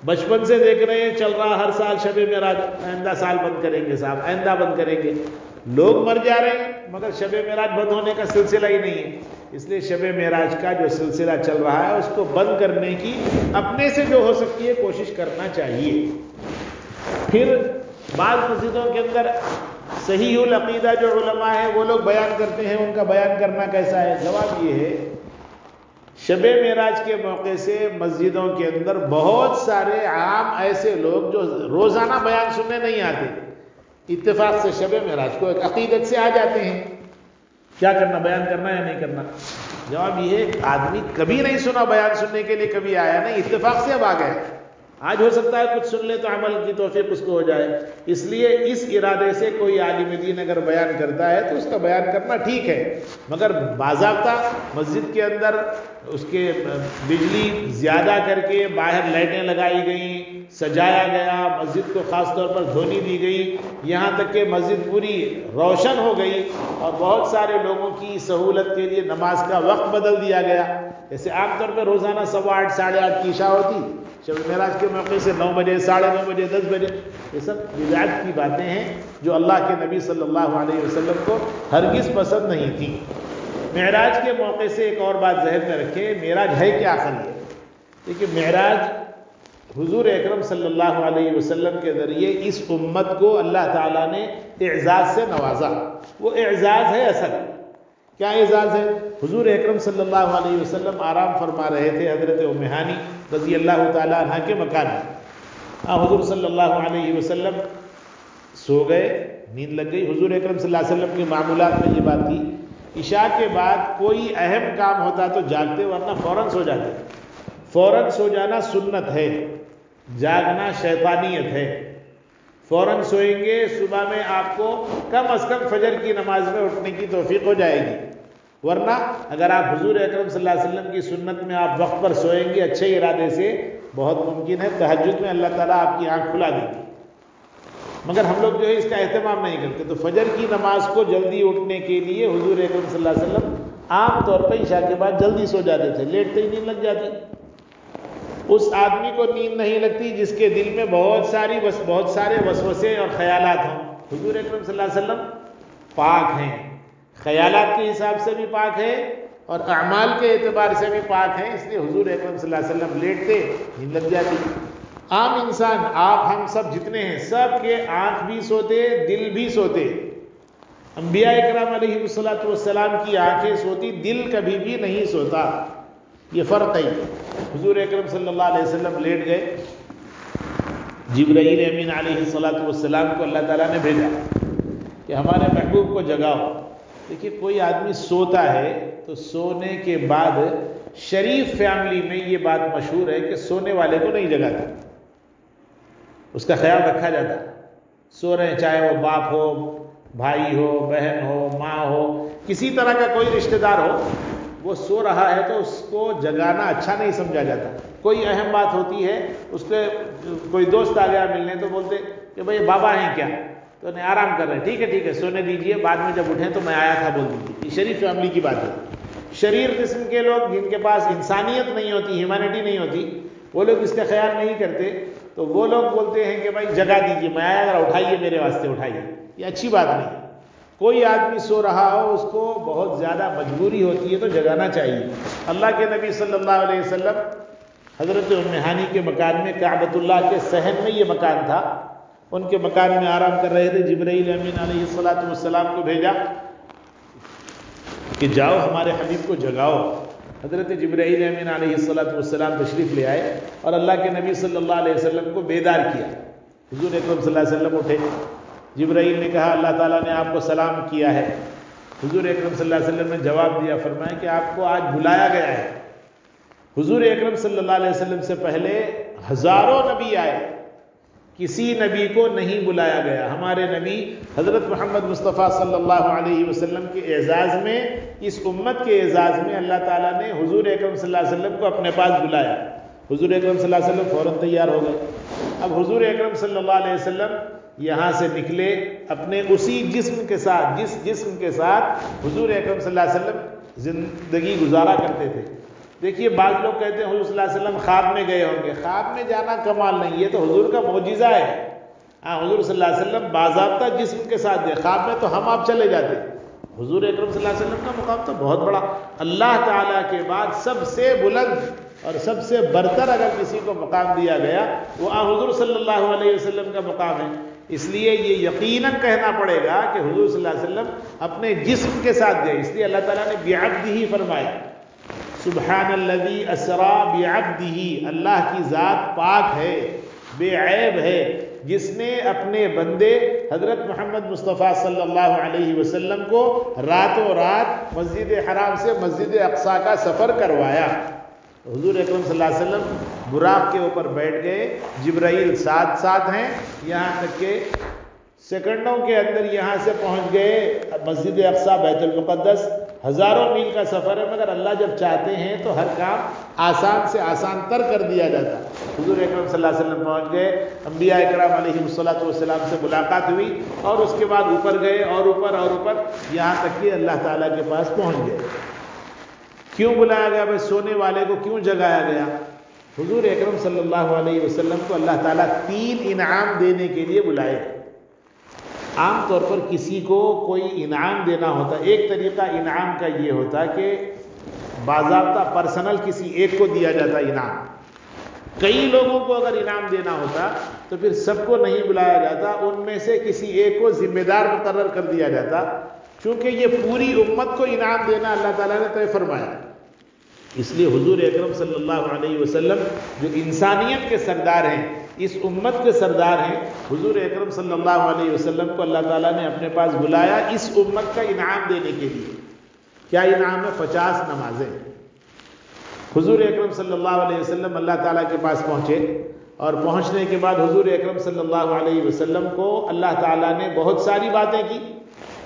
بچپن سے دیکھ رہے ہیں چل رہا ہر سال شب معراج، آئندہ سال بند کریں گے صاحب، آئندہ بند کریں گے. لوگ مر جا رہے ہیں مگر شب معراج بند ہونے کا سلسلہ ہی نہیں ہے. اس لیے شب معراج کا جو سلسلہ چل رہا ہے اس کو بند کرنے کی اپنے سے جو ہو سکتی ہے کوشش کرنا چاہیے۔ پھر بعض مسجدوں کے اندر صحیح العقیدہ جو علماء ہیں وہ لوگ بیان کرتے ہیں، ان کا بیان کرنا کیسا ہے؟ جواب یہ ہے شب معراج کے موقع سے مسجدوں کے اندر بہت سارے عام ایسے لوگ جو روزانہ بیان سننے نہیں آتے، اتفاق سے شب معراج کو ایک عقیدت سے آ جاتے ہیں۔ کیا کرنا؟ بیان کرنا یا نہیں کرنا؟ جواب یہ ہے آدمی کبھی نہیں سنا، بیان سننے کے لیے کبھی آیا نہیں، اتفاق سے اب آ گئے۔ آج ہو سکتا ہے کچھ سن لے تو عمل کی توفیق اس کو ہو جائے، اس لیے اس ارادے سے کوئی عالم دین اگر بیان کرتا ہے تو اس کا بیان کرنا ٹھیک ہے، مگر باضابطہ مسجد کے اندر اس کے بجلی زیادہ کر کے باہر لائٹیں لگائی گئیں، سجایا گیا، مسجد کو خاص طور پر دھونی دی گئی، یہاں تک کہ مسجد پوری روشن ہو گئی اور بہت سارے لوگوں کی سہولت کے لیے نماز کا وقت بدل دیا گیا۔ جیسے عام طور پہ روزانہ 8:15 ساڑھے 8 کی عشاء ہوتی، شب معراج کے موقع سے 9 بجے، 9:30 بجے، 10 بجے، یہ سب بدعت کی باتیں ہیں جو اللہ کے نبی صلی اللہ علیہ وسلم کو ہرگز پسند نہیں تھی۔ معراج کے موقع سے ایک اور بات ذہن میں رکھیں، معراج ہے کیا آخر یہ؟ دیکھیے معراج حضور اکرم صلی اللہ علیہ وسلم کے ذریعے اس امت کو اللہ تعالیٰ نے اعزاز سے نوازا۔ وہ اعزاز ہے اصل۔ کیا اعزاز ہے؟ حضور اکرم صلی اللہ علیہ وسلم آرام فرما رہے تھے حضرت ام ہانی رضی اللہ تعالیٰ عنہ کے مکان میں۔ حضور صلی اللہ علیہ وسلم سو گئے، نیند لگ گئی۔ حضور اکرم صلی اللہ علیہ وسلم کے معمولات میں یہ بات تھی، عشاء کے بعد کوئی اہم کام ہوتا تو جاگتے، ورنہ فوراً سو جاتے۔ فوراً سو جانا سنت ہے، جاگنا شیطانیت ہے۔ فوراً سوئیں گے، صبح میں آپ کو کم از کم فجر کی نماز میں اٹھنے کی توفیق ہو جائے گی، ورنہ اگر آپ حضور اکرم صلی اللہ علیہ وسلم کی سنت میں آپ وقت پر سوئیں گے اچھے ارادے سے، بہت ممکن ہے تہجد میں اللہ تعالیٰ آپ کی آنکھ کھلا دے گی، مگر ہم لوگ جو ہے اس کا اہتمام نہیں کرتے۔ تو فجر کی نماز کو جلدی اٹھنے کے لیے حضور اکرم صلی اللہ علیہ وسلم عام طور پہ عشاء کے بعد جلدی سو جاتے تھے، لیٹتے ہی نیند لگ جاتی۔ اس آدمی کو نیند نہیں لگتی جس کے دل میں بہت سارے وسوسے اور خیالات ہوں۔ حضور اکرم صلی اللہ علیہ وسلم پاک ہیں، خیالات کے حساب سے بھی پاک ہے اور اعمال کے اعتبار سے بھی پاک ہیں، اس لیے حضور اکرم صلی اللہ علیہ وسلم لیٹتے نیند لگ جاتی۔ عام انسان، آپ ہم سب جتنے ہیں، سب کے آنکھ بھی سوتے، دل بھی سوتے۔ انبیاء اکرام علیہ الصلوۃ والسلام کی آنکھیں سوتی، دل کبھی بھی نہیں سوتا۔ یہ فرق ہے۔ حضور اکرم صلی اللہ علیہ وسلم لیٹ گئے، جبرائیل امین علیہ الصلوۃ والسلام کو اللہ تعالیٰ نے بھیجا کہ ہمارے محبوب کو جگاؤ۔ دیکھیے کوئی آدمی سوتا ہے تو سونے کے بعد شریف فیملی میں یہ بات مشہور ہے کہ سونے والے کو نہیں جگاتے، اس کا خیال رکھا جاتا ہے۔ سو رہے ہیں، چاہے وہ باپ ہو، بھائی ہو، بہن ہو، ماں ہو، کسی طرح کا کوئی رشتہ دار ہو، وہ سو رہا ہے تو اس کو جگانا اچھا نہیں سمجھا جاتا۔ کوئی اہم بات ہوتی ہے، اس کے کوئی دوست آ گیا ملنے تو بولتے کہ بھئی بابا ہیں کیا؟ تو انہیں آرام کر رہے ہیں، ٹھیک ہے سونے دیجئے، بعد میں جب اٹھیں تو میں آیا تھا بول دیجیے۔ یہ شریف فیملی کی بات ہے۔ شریر قسم کے لوگ جن کے پاس انسانیت نہیں ہوتی، ہیومینٹی نہیں ہوتی، وہ لوگ اس کا خیال نہیں کرتے، تو وہ لوگ بولتے ہیں کہ بھائی جگا دیجئے، میں آیا، ذرا اٹھائیے، میرے واسطے اٹھائیے۔ یہ اچھی بات نہیں۔ کوئی آدمی سو رہا ہو، اس کو بہت زیادہ مجبوری ہوتی ہے تو جگانا چاہیے۔ اللہ کے نبی صلی اللہ علیہ وسلم حضرت ام ہانی کے مکان میں، کعبۃ اللہ کے صحن میں یہ مکان تھا، ان کے مکان میں آرام کر رہے تھے۔ جبرائیل امین علیہ الصلوۃ والسلام کو بھیجا کہ جاؤ ہمارے حبیب کو جگاؤ۔ حضرت جبرائیل امین علیہ الصلوۃ والسلام تشریف لے آئے اور اللہ کے نبی صلی اللہ علیہ وسلم کو بیدار کیا۔ حضور اکرم صلی اللہ علیہ وسلم اٹھے، جبرائیل نے کہا اللہ تعالیٰ نے آپ کو سلام کیا ہے۔ حضور اکرم صلی اللہ علیہ وسلم نے جواب دیا، فرمایا کہ آپ کو آج بلایا گیا ہے۔ حضور اکرم صلی اللہ علیہ وسلم سے پہلے ہزاروں نبی آئے، کسی نبی کو نہیں بلایا گیا۔ ہمارے نبی حضرت محمد مصطفیٰ صلی اللہ علیہ وسلم کے اعزاز میں، اس امت کے اعزاز میں اللہ تعالیٰ نے حضور اکرم صلی اللہ علیہ وسلم کو اپنے پاس بلایا۔ حضور اکرم صلی اللہ علیہ وسلم فوراً تیار ہو گئے۔ اب حضور اکرم صلی اللہ علیہ وسلم یہاں سے نکلے اپنے اسی جسم کے ساتھ، جس جسم کے ساتھ حضور اکرم صلی اللہ علیہ وسلم زندگی گزارا کرتے تھے۔ دیکھیے بعض لوگ کہتے ہیں حضور صلی اللہ علیہ وسلم خواب میں گئے ہوں گے۔ خواب میں جانا کمال نہیں، یہ تو حضور کا معجزہ ہے۔ حضور صلی اللہ علیہ وسلم باضابطہ جسم کے ساتھ گئے، خواب میں تو ہم آپ چلے جاتے، حضور اکرم صلی اللہ علیہ وسلم کا مقام تو بہت بڑا، اللہ تعالیٰ کے بعد سب سے بلند اور سب سے برتر اگر کسی کو مقام دیا گیا وہ حضور صلی اللہ علیہ وسلم کا مقام ہے۔ اس لیے یہ یقیناً کہنا پڑے گا کہ حضور صلی اللہ علیہ وسلم اپنے جسم کے ساتھ گئے، اس لیے اللہ تعالیٰ نے بعبدہ فرمایا، سبحان الذی اسری بعبدہ، اللہ کی ذات پاک ہے، بے عیب ہے، جس نے اپنے بندے حضرت محمد مصطفیٰ صلی اللہ علیہ وسلم کو راتوں رات مسجد حرام سے مسجد اقصیٰ کا سفر کروایا۔ حضور اکرم صلی اللہ علیہ وسلم براق کے اوپر بیٹھ گئے، جبرائیل ساتھ ساتھ ہیں، یہاں تک کہ سیکنڈوں کے اندر یہاں سے پہنچ گئے مسجد اقصیٰ بیت المقدس۔ ہزاروں میل کا سفر ہے، مگر اللہ جب چاہتے ہیں تو ہر کام آسان سے آسان تر کر دیا جاتا۔ حضور اکرم صلی اللہ علیہ وسلم پہنچ گئے، انبیاء اکرام علیہ السلام سے ملاقات ہوئی، اور اس کے بعد اوپر گئے اور اوپر یہاں تک کہ اللہ تعالیٰ کے پاس پہنچ گئے۔ کیوں بلایا گیا بھائی؟ سونے والے کو کیوں جگایا گیا؟ حضور اکرم صلی اللہ علیہ وسلم کو اللہ تعالیٰ 3 انعام دینے کے لیے بلائے۔ عام طور پر کسی کو کوئی انعام دینا ہوتا، ایک طریقہ انعام کا یہ ہوتا کہ باضابطہ پرسنل کسی ایک کو دیا جاتا انعام، کئی لوگوں کو اگر انعام دینا ہوتا تو پھر سب کو نہیں بلایا جاتا، ان میں سے کسی ایک کو ذمہ دار مقرر کر دیا جاتا، چونکہ یہ پوری امت کو انعام دینا اللہ تعالیٰ نے طے فرمایا۔ اس لیے حضور اکرم صلی اللہ علیہ وسلم جو انسانیت کے سردار ہیں، اس امت کے سردار ہیں، حضور اکرم صلی اللہ علیہ وسلم کو اللہ تعالیٰ نے اپنے پاس بلایا اس امت کا انعام دینے کے لیے۔ کیا انعام ہے؟ 50 نمازیں۔ حضور اکرم صلی اللہ علیہ وسلم اللہ تعالیٰ کے پاس پہنچے، اور پہنچنے کے بعد حضور اکرم صلی اللہ علیہ وسلم کو اللہ تعالیٰ نے بہت ساری باتیں کی،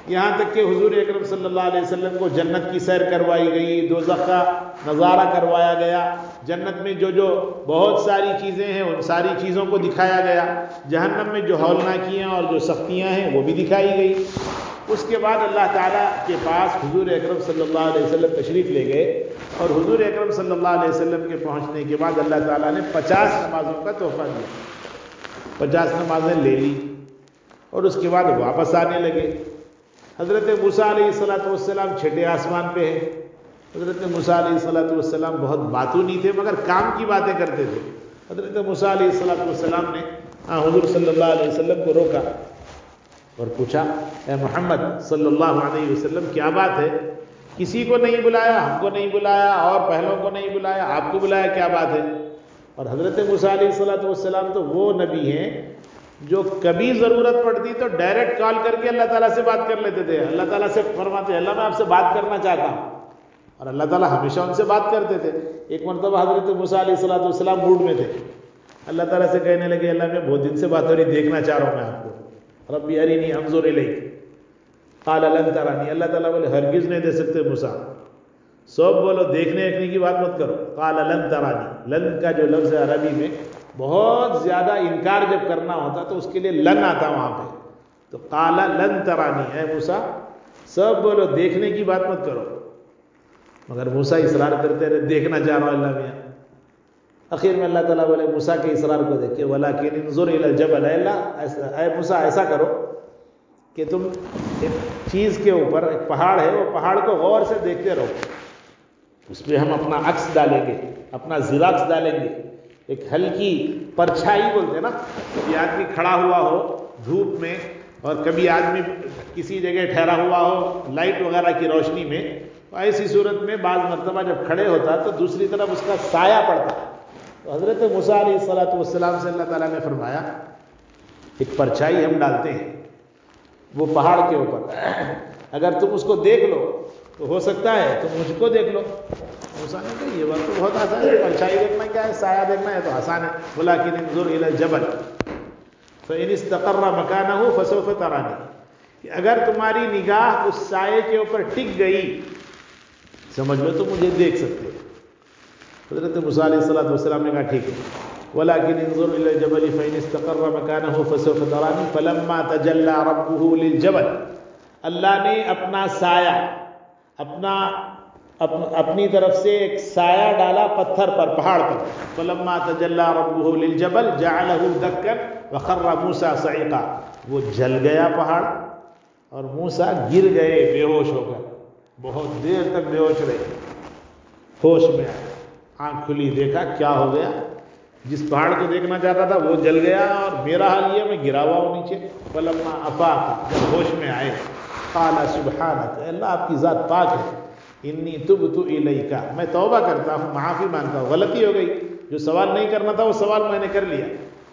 یہاں تک کہ حضور اکرم صلی اللہ علیہ وسلم کو جنت کی سیر کروائی گئی، دوزخ کا نظارہ کروایا گیا، جنت میں جو بہت ساری چیزیں ہیں ان ساری چیزوں کو دکھایا گیا، جہنم میں جو ہولناکیاں اور جو سختیاں ہیں وہ بھی دکھائی گئی۔ اس کے بعد اللہ تعالیٰ کے پاس حضور اکرم صلی اللہ علیہ وسلم تشریف لے گئے، اور حضور اکرم صلی اللہ علیہ وسلم کے پہنچنے کے بعد اللہ تعالیٰ نے 50 نمازوں کا تحفہ دیا۔ 50 نمازیں لے لی، اور اس کے بعد واپس آنے لگے۔ حضرت موسیٰ علیہ السلام چھٹے آسمان پہ ہیں۔ حضرت موسیٰ علیہ السلام بہت باتونی تھے، مگر کام کی باتیں کرتے تھے۔ حضرت موسیٰ علیہ السلام نے حضور صلی اللہ علیہ وسلم کو روکا اور پوچھا، اے محمد صلی اللہ علیہ وسلم کیا بات ہے؟ کسی کو نہیں بلایا، ہم کو نہیں بلایا، اور پہلوں کو نہیں بلایا، آپ کو بلایا، کیا بات ہے؟ اور حضرت موسیٰ علیہ السلام تو وہ نبی ہیں جو کبھی ضرورت پڑتی تو ڈائریکٹ کال کر کے اللہ تعالیٰ سے بات کر لیتے تھے۔ اللہ تعالیٰ سے فرماتے اللہ میں آپ سے بات کرنا چاہتا ہوں، اور اللہ تعالیٰ ہمیشہ ان سے بات کرتے تھے۔ ایک مرتبہ حضرت موسیٰ علیہ السلام موڈ میں تھے، اللہ تعالیٰ سے کہنے لگے اللہ میں بہت دن سے بات ہو رہی، دیکھنا چاہ رہا ہوں میں آپ کو، ربی ارینی انظر الیک قال لن ترانی۔ اللہ تعالیٰ بولے ہرگز نہیں دے سکتے موسیٰ، سب بولو دیکھنے کی بات مت کرو، قال لن ترانی۔ لن کا جو لفظ ہے عربی میں بہت زیادہ انکار جب کرنا ہوتا تو اس کے لیے لن آتا وہاں پہ، تو قال لن ترانی، اے موسیٰ سب بولو دیکھنے کی بات مت کرو، مگر موسیٰ اصرار کرتے رہے دیکھنا چاہ رہا ہوں اللہ میاں۔ آخر میں اللہ تعالیٰ بولے موسیٰ کے اصرار کو دیکھ کے وَلَكِنْ انظُرْ إِلَى الْجَبَلِ، اے موسیٰ ایسا کرو کہ تم ایک چیز کے اوپر، ایک پہاڑ ہے، وہ پہاڑ کو غور سے دیکھتے رہو، اس پہ ہم اپنا عکس ڈالیں گے، اپنا زیراکس ڈالیں گے، ایک ہلکی پرچھائی بولتے ہیں نا، کبھی آدمی کھڑا ہوا ہو دھوپ میں، اور کبھی آدمی کسی جگہ ٹھہرا ہوا ہو لائٹ وغیرہ کی روشنی میں، ایسی صورت میں بعض مرتبہ جب کھڑے ہوتا تو دوسری طرف اس کا سایہ پڑتا۔ تو حضرت موسیٰ علیہ السلام سے اللہ تعالیٰ نے فرمایا ایک پرچھائی ہم ڈالتے ہیں وہ پہاڑ کے اوپر، اگر تم اس کو دیکھ لو تو ہو سکتا ہے تم مجھ کو دیکھ لو۔ موسیٰ نے کہا یہ بات تو بہت آسان ہے، پرچھائی دیکھنا کیا ہے، سایہ دیکھنا ہے تو آسان ہے۔ وَلَكِنْ انظُرْ إِلَى الْجَبَلِ فَإِنِ اسْتَقَرَّ مَكَانَهُ فَسَوْفَ تَرَانِي، کہ اگر تمہاری نگاہ اس سائے کے اوپر ٹک گئی سمجھ لو تو مجھے دیکھ سکتے ہو۔ حضرت موسیٰ علیہ السلام نے کہا ٹھیک ہے۔ وَلَكِنْ انظُرْ إِلَى الْجَبَلِ فَإِنِ اسْتَقَرَّ مَكَانَهُ فَسَوْفَ تَرَانِي فَلَمَّا تَجَلَّى رَبُّهُ لِلْجَبَلِ، اللہ نے اپنا سایہ اپنی طرف سے ایک سایہ ڈالا پتھر پر، پہاڑ پر، فَلَمَّا تَجَلَّى رَبُّهُ لِلْجَبَلِ جَعَلَهُ دَكًّا وَخَرَّ مُوسَىٰ صَعِقًا، وہ جل گیا پہاڑ، اور موسیٰ گر گئے بے ہوش ہو کر، بہت دیر تک بے ہوش رہے، ہوش میں آئے، آنکھ کھلی، دیکھا کیا ہو گیا، جس پہاڑ کو دیکھنا چاہتا تھا وہ جل گیا، اور میرا حال یہ میں گرا ہوا ہوں نیچے۔ فلما افاق، جب ہوش میں آئے، قال سبحانک، اللہ آپ کی ذات پاک ہے، انی تبت الیک، میں توبہ کرتا ہوں، معافی مانگتا ہوں، غلطی ہو گئی، جو سوال نہیں کرنا تھا وہ سوال میں نے کر لیا،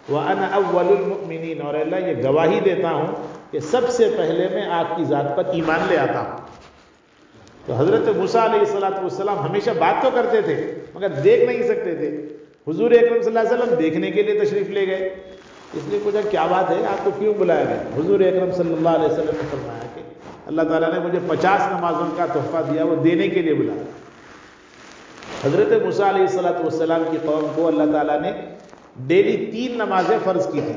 وَأَنَا أَوَّلُ الْمُؤْمِنِينَ، اور اللہ یہ گواہی دیتا ہوں کہ سب سے پہلے میں آپ کی ذات پر ایمان لے آتا ہوں۔ تو حضرت موسیٰ علیہ السلام ہمیشہ بات تو کرتے تھے مگر دیکھ نہیں سکتے تھے۔ حضور اکرم صلی اللہ علیہ وسلم دیکھنے کے لیے تشریف لے گئے، اس لیے پوچھا کیا بات ہے، آپ کو کیوں بلایا گیا؟ حضور اکرم صلی اللہ علیہ وسلم نے فرمایا کہ اللہ تعالیٰ نے مجھے 50 نمازوں کا تحفہ دیا، وہ دینے کے لیے بلایا۔ حضرت موسیٰ علیہ السلام کی قوم کو اللہ تعالیٰ نے ڈیلی 3 نمازیں فرض کی تھی،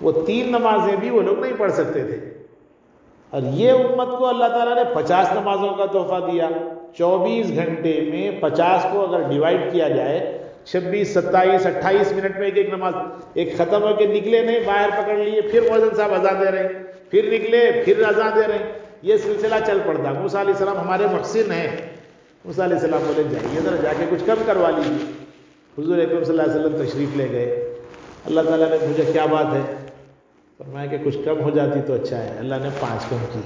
وہ 3 نمازیں بھی وہ لوگ نہیں پڑھ سکتے تھے، اور یہ امت کو اللہ تعالیٰ نے 50 نمازوں کا تحفہ دیا۔ 24 گھنٹے میں 50 کو اگر ڈیوائڈ کیا جائے، 26 27 28 منٹ میں ایک نماز، ایک ختم ہو کے نکلے نہیں، باہر پکڑ لیے، پھر مؤذن صاحب اذان دے رہے ہیں، پھر نکلے پھر اذان دے رہے ہیں، یہ سلسلہ چل پڑتا۔ موسیٰ علیہ السلام ہمارے محسن ہیں، موسیٰ علیہ السلام بولے جائیے ذرا جا کے کچھ کم کروا لیجیے۔ حضور اکرم صلی اللہ علیہ وسلم تشریف لے گئے، اللہ تعالیٰ نے پوچھا کیا بات ہے، فرمایا کہ کچھ کم ہو جاتی تو اچھا ہے، اللہ نے 5 کم کی۔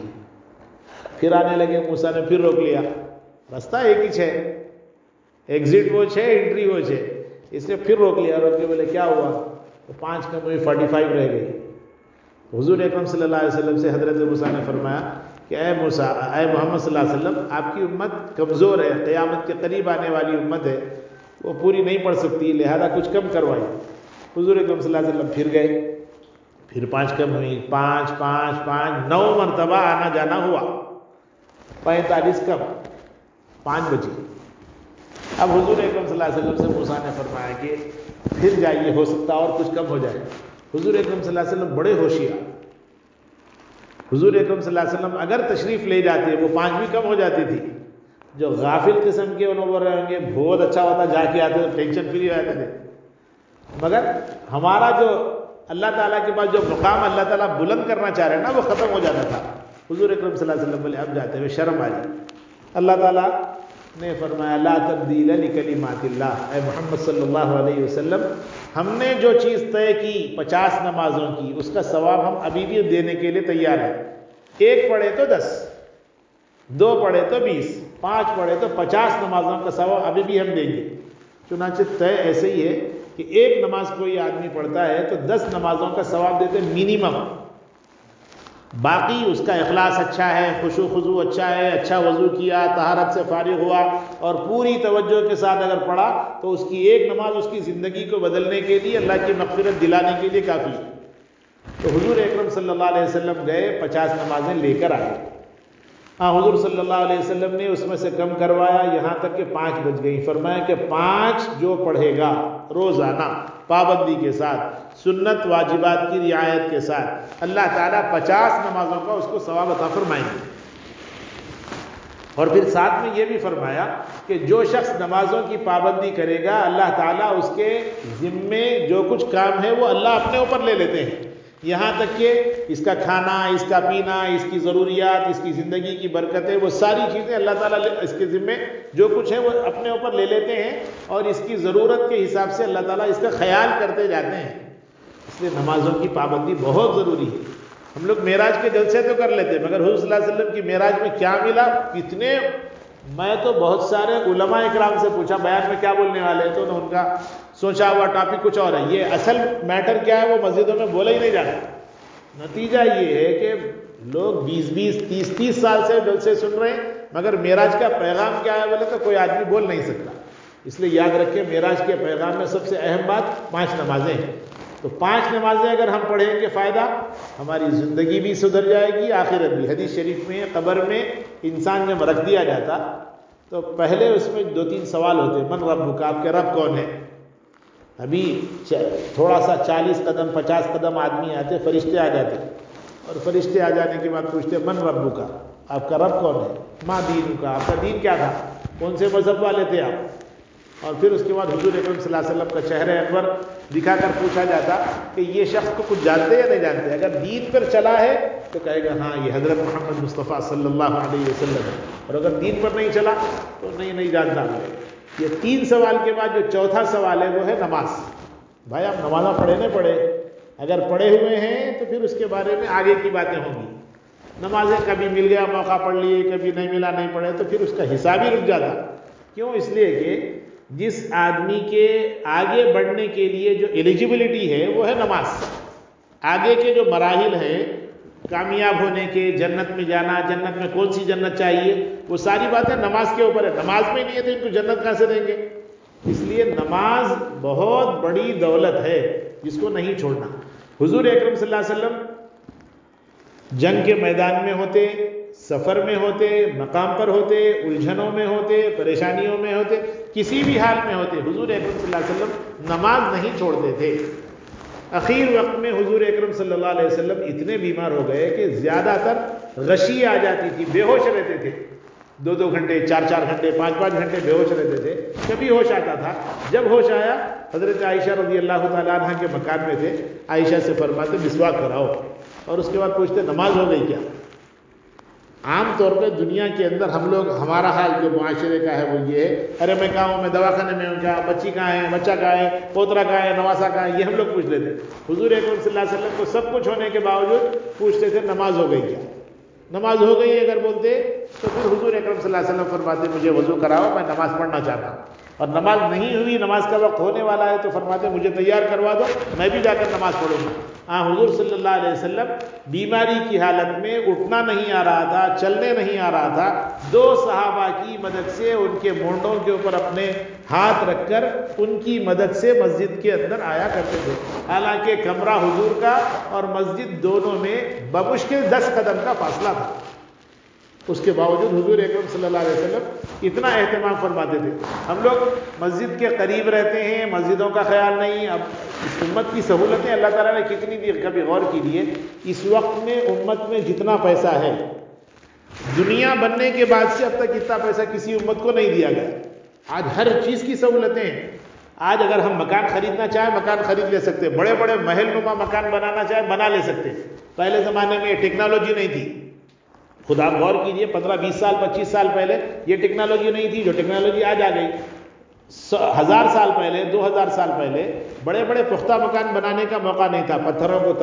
پھر آنے لگے، موسیٰ نے پھر روک لیا، راستہ ایک ہی 6، ایگزٹ وہ 6 انٹری وہ 6، اس نے پھر روک لیا، روک کے بولے کیا ہوا، تو 5 کم ہوئی، 45 رہ گئی۔ حضور اکرم صلی اللہ علیہ وسلم سے حضرت موسیٰ نے فرمایا کہ اے موسیٰ، اے محمد صلی اللہ علیہ وسلم، آپ کی امت کمزور ہے، قیامت کے قریب آنے والی امت ہے، وہ پوری نہیں پڑھ سکتی، لہذا کچھ کم کروائی۔ حضور اکرم صلی اللہ علیہ وسلم پھر گئے، پھر 5 کم ہوئی، 5 5 5 9 مرتبہ آنا جانا ہوا، 45 کم، 5 بچی۔ اب حضور اکرم صلی اللہ علیہ وسلم سے موسیٰ نے فرمایا کہ پھر جائیے، ہو سکتا اور کچھ کم ہو جائے۔ حضور اکرم صلی اللہ علیہ وسلم بڑے ہوشیار، حضور اکرم صلی اللہ علیہ وسلم اگر تشریف لے جاتے وہ 5 بھی کم ہو جاتی تھی۔ جو غافل قسم کے انہوں بول رہے ہوں گے بہت اچھا ہوتا، جا کے آتے تو ٹینشن فری ہو جاتے تھے، مگر ہمارا جو اللہ تعالیٰ کے پاس جو مقام اللہ تعالیٰ بلند کرنا چاہ رہے ہیں نا، وہ ختم ہو جاتا تھا۔ حضور اکرم صلی اللہ علیہ وسلم بولے اب جاتے ہوئے شرم آ جائے۔ اللہ تعالیٰ نے فرمایا لا تبدیل لکلمات اللہ، اے محمد صلی اللہ علیہ وسلم، ہم نے جو چیز طے کی 50 نمازوں کی، اس کا ثواب ہم ابھی بھی دینے کے لیے تیار ہیں۔ 1 پڑھے تو 10، 2 پڑھے تو 20، 5 پڑھے تو 50 نمازوں کا ثواب ابھی بھی ہم دیں گے۔ چنانچہ طے ایسے ہی ہے کہ 1 نماز کوئی آدمی پڑھتا ہے تو 10 نمازوں کا ثواب دیتے منیمم، باقی اس کا اخلاص اچھا ہے، خشوع خضوع اچھا ہے، اچھا وضو کیا، طہارت سے فارغ ہوا اور پوری توجہ کے ساتھ اگر پڑھا تو اس کی 1 نماز اس کی زندگی کو بدلنے کے لیے، اللہ کی مغفرت دلانے کے لیے کافی ہے۔ تو حضور اکرم صلی اللہ علیہ وسلم گئے، 50 نمازیں لے کر آئے۔ حضور صلی اللہ علیہ وسلم نے اس میں سے کم کروایا، یہاں تک کہ 5 بچ گئی۔ فرمایا کہ 5 جو پڑھے گا روزانہ پابندی کے ساتھ، سنت واجبات کی رعایت کے ساتھ، اللہ تعالیٰ 50 نمازوں کا اس کو ثواب عطا فرمائیں گے۔ اور پھر ساتھ میں یہ بھی فرمایا کہ جو شخص نمازوں کی پابندی کرے گا، اللہ تعالیٰ اس کے ذمے جو کچھ کام ہے وہ اللہ اپنے اوپر لے لیتے ہیں، یہاں تک کہ اس کا کھانا، اس کا پینا، اس کی ضروریات، اس کی زندگی کی برکتیں، وہ ساری چیزیں اللہ تعالیٰ اس کے ذمے جو کچھ ہے وہ اپنے اوپر لے لیتے ہیں، اور اس کی ضرورت کے حساب سے اللہ تعالیٰ اس کا خیال کرتے جاتے ہیں۔ اس لیے نمازوں کی پابندی بہت ضروری ہے۔ ہم لوگ معراج کے جلسے تو کر لیتے، مگر حضور صلی اللہ علیہ وسلم کی معراج میں کیا ملا، کتنے، میں تو بہت سارے علماء اکرام سے پوچھا بیان میں کیا بولنے والے ہیں، تو ان کا سوچا ہوا ٹاپک کچھ اور ہے، یہ اصل میٹر کیا ہے وہ مسجدوں میں بولا ہی نہیں جاتا۔ نتیجہ یہ ہے کہ لوگ 20 30 سال سے جلسے سن رہے ہیں، مگر معراج کا پیغام کیا ہے بولے تو کوئی آدمی بول نہیں سکتا۔ اس لیے یاد رکھیں معراج کے پیغام میں سب سے اہم بات 5 نمازیں ہیں۔ تو 5 نمازیں اگر ہم پڑھیں گے فائدہ، ہماری زندگی بھی سدھر جائے گی، آخرت بھی۔ حدیث شریف میں قبر میں انسان جب رکھ دیا جاتا تو پہلے اس میں 2-3 سوال ہوتے، من ربک، آپ کے رب کون ہے؟ ابھی تھوڑا سا 40 قدم 50 قدم آدمی آتے، فرشتے آ جاتے، اور فرشتے آ جانے کے بعد پوچھتے من ربک، آپ کا رب کون ہے؟ ما دینک، آپ کا دین کیا تھا، کون سے مذہب والے تھے آپ؟ اور پھر اس کے بعد حضور اکرم صلی اللہ علیہ وسلم کا چہرہ انور دکھا کر پوچھا جاتا کہ یہ شخص کو کچھ جانتے یا نہیں جانتے. اگر دین پر چلا ہے تو کہے گا ہاں یہ حضرت محمد مصطفیٰ صلی اللہ علیہ وسلم ہے, اور اگر دین پر نہیں چلا تو نہیں جانتا. یہ 3 سوال کے بعد جو چوتھا سوال ہے وہ ہے نماز. بھائی آپ نمازاں پڑھے نہ پڑھے, اگر پڑھے ہوئے ہیں تو پھر اس کے بارے میں آگے کی باتیں ہوں گی. نمازیں کبھی مل گیا موقع پڑھ لیے, کبھی نہیں ملا نہیں پڑھے, تو پھر اس کا حساب ہی رک جاتا. کیوں؟ اس لیے کہ جس آدمی کے آگے بڑھنے کے لیے جو ایلیجیبلٹی ہے وہ ہے نماز. آگے کے جو مراحل ہیں کامیاب ہونے کے, جنت میں جانا, جنت میں کون سی جنت چاہیے, وہ ساری باتیں نماز کے اوپر ہے. نماز میں نہیں ہے تو ان کو جنت کہاں سے دیں گے؟ اس لیے نماز بہت بڑی دولت ہے جس کو نہیں چھوڑنا. حضور اکرم صلی اللہ علیہ وسلم جنگ کے میدان میں ہوتے, سفر میں ہوتے, مقام پر ہوتے, الجھنوں میں ہوتے, پریشانیوں میں ہوتے, کسی بھی حال میں ہوتے, حضور اکرم صلی اللہ علیہ وسلم نماز نہیں چھوڑتے تھے. اخیر وقت میں حضور اکرم صلی اللہ علیہ وسلم اتنے بیمار ہو گئے کہ زیادہ تر غشی آ جاتی تھی, بے ہوش رہتے تھے. 2 گھنٹے, 4 گھنٹے, 5 گھنٹے بے ہوش رہتے تھے. کبھی ہوش آتا تھا. جب ہوش آیا حضرت عائشہ رضی اللہ تعالیٰ عنہ کے مکان میں تھے, عائشہ سے فرماتے مسواک کراؤ, اور اس کے بعد پوچھتے نماز ہو گئی کیا. عام طور پہ دنیا کے اندر ہم لوگ, ہمارا حال جو معاشرے کا ہے وہ یہ ہے, ارے میں کہاں ہوں, میں دواخانے میں ہوں, کیا بچی کہاں ہے, بچہ کہاں ہے, پوترا کہاں ہے, نواسا کہاں ہے, یہ ہم لوگ پوچھ لیتے. حضور اکرم صلی اللہ علیہ وسلم کو سب کچھ ہونے کے باوجود پوچھتے تھے نماز ہو گئی کیا. نماز ہو گئی اگر بولتے تو پھر حضور اکرم صلی اللہ علیہ وسلم فرماتے مجھے وضو کراؤ, میں نماز پڑھنا چاہتا ہوں. اور نماز نہیں ہوئی, نماز کا وقت ہونے والا ہے, تو فرماتے مجھے تیار کروا دو, میں بھی جا کر نماز پڑھوں گا. ہاں حضور صلی اللہ علیہ وسلم بیماری کی حالت میں اٹھنا نہیں آ رہا تھا, چلنے نہیں آ رہا تھا, 2 صحابہ کی مدد سے ان کے مونڈوں کے اوپر اپنے ہاتھ رکھ کر ان کی مدد سے مسجد کے اندر آیا کرتے تھے. حالانکہ کمرہ حضور کا اور مسجد دونوں میں بمشکل 10 قدم کا فاصلہ تھا. اس کے باوجود حضور اکرم صلی اللہ علیہ وسلم اتنا اہتمام فرماتے تھے. ہم لوگ مسجد کے قریب رہتے ہیں, مسجدوں کا خیال نہیں. اب اس امت کی سہولتیں اللہ تعالیٰ نے کتنی دی, کبھی غور کیجیے. اس وقت میں امت میں جتنا پیسہ ہے, دنیا بننے کے بعد سے اب تک اتنا پیسہ کسی امت کو نہیں دیا گیا. آج ہر چیز کی سہولتیں ہیں. آج اگر ہم مکان خریدنا چاہیں مکان خرید لے سکتے, بڑے بڑے محل نما مکان بنانا چاہیں بنا لے سکتے. پہلے زمانے میں یہ ٹیکنالوجی نہیں تھی. خدا غور کیجئے, 15-20 سال 25 سال پہلے یہ ٹیکنالوجی نہیں تھی جو ٹیکنالوجی آج آ گئی. 1000 سال پہلے, 2000 سال پہلے بڑے بڑے پختہ مکان بنانے کا موقع نہیں تھا. پتھروں کو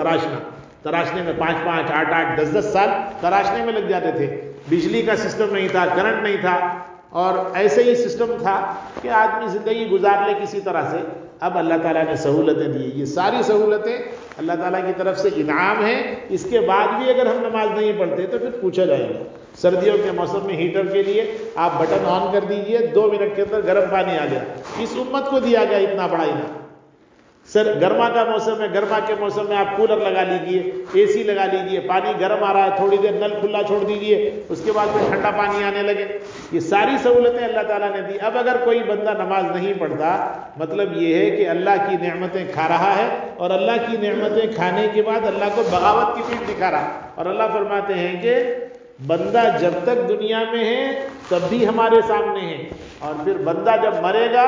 تراشنے میں 5-5, 8-8, 10-10 سال تراشنے میں لگ جاتے تھے. بجلی کا سسٹم نہیں تھا, کرنٹ نہیں تھا, اور ایسے ہی سسٹم تھا کہ آدمی زندگی گزار لے کسی طرح سے. اب اللہ تعالیٰ نے سہولتیں دی. یہ ساری سہولتیں اللہ تعالیٰ کی طرف سے انعام ہیں. اس کے بعد بھی اگر ہم نماز نہیں پڑھتے تو پھر پوچھا جائے گا. سردیوں کے موسم میں ہیٹر کے لیے آپ بٹن آن کر دیجئے, 2 منٹ کے اندر گرم پانی آ گیا. اس امت کو دیا گیا اتنا بڑا انعام. گرما کا موسم ہے, گرما کے موسم میں آپ کولر لگا لیجئے, اے سی لگا لیجئے, پانی گرم آ رہا ہے, تھوڑی دیر نل کھلا چھوڑ دیجئے, اس کے بعد پھر ٹھنڈا پانی آنے لگے. یہ ساری سہولتیں اللہ تعالیٰ نے دی. اب اگر کوئی بندہ نماز نہیں پڑھتا, مطلب یہ ہے کہ اللہ کی نعمتیں کھا رہا ہے, اور اللہ کی نعمتیں کھانے کے بعد اللہ کو بغاوت کی پیٹھ دکھا رہا. اور اللہ فرماتے ہیں کہ بندہ جب تک دنیا میں ہے تب بھی ہمارے سامنے ہے, اور پھر بندہ جب مرے گا,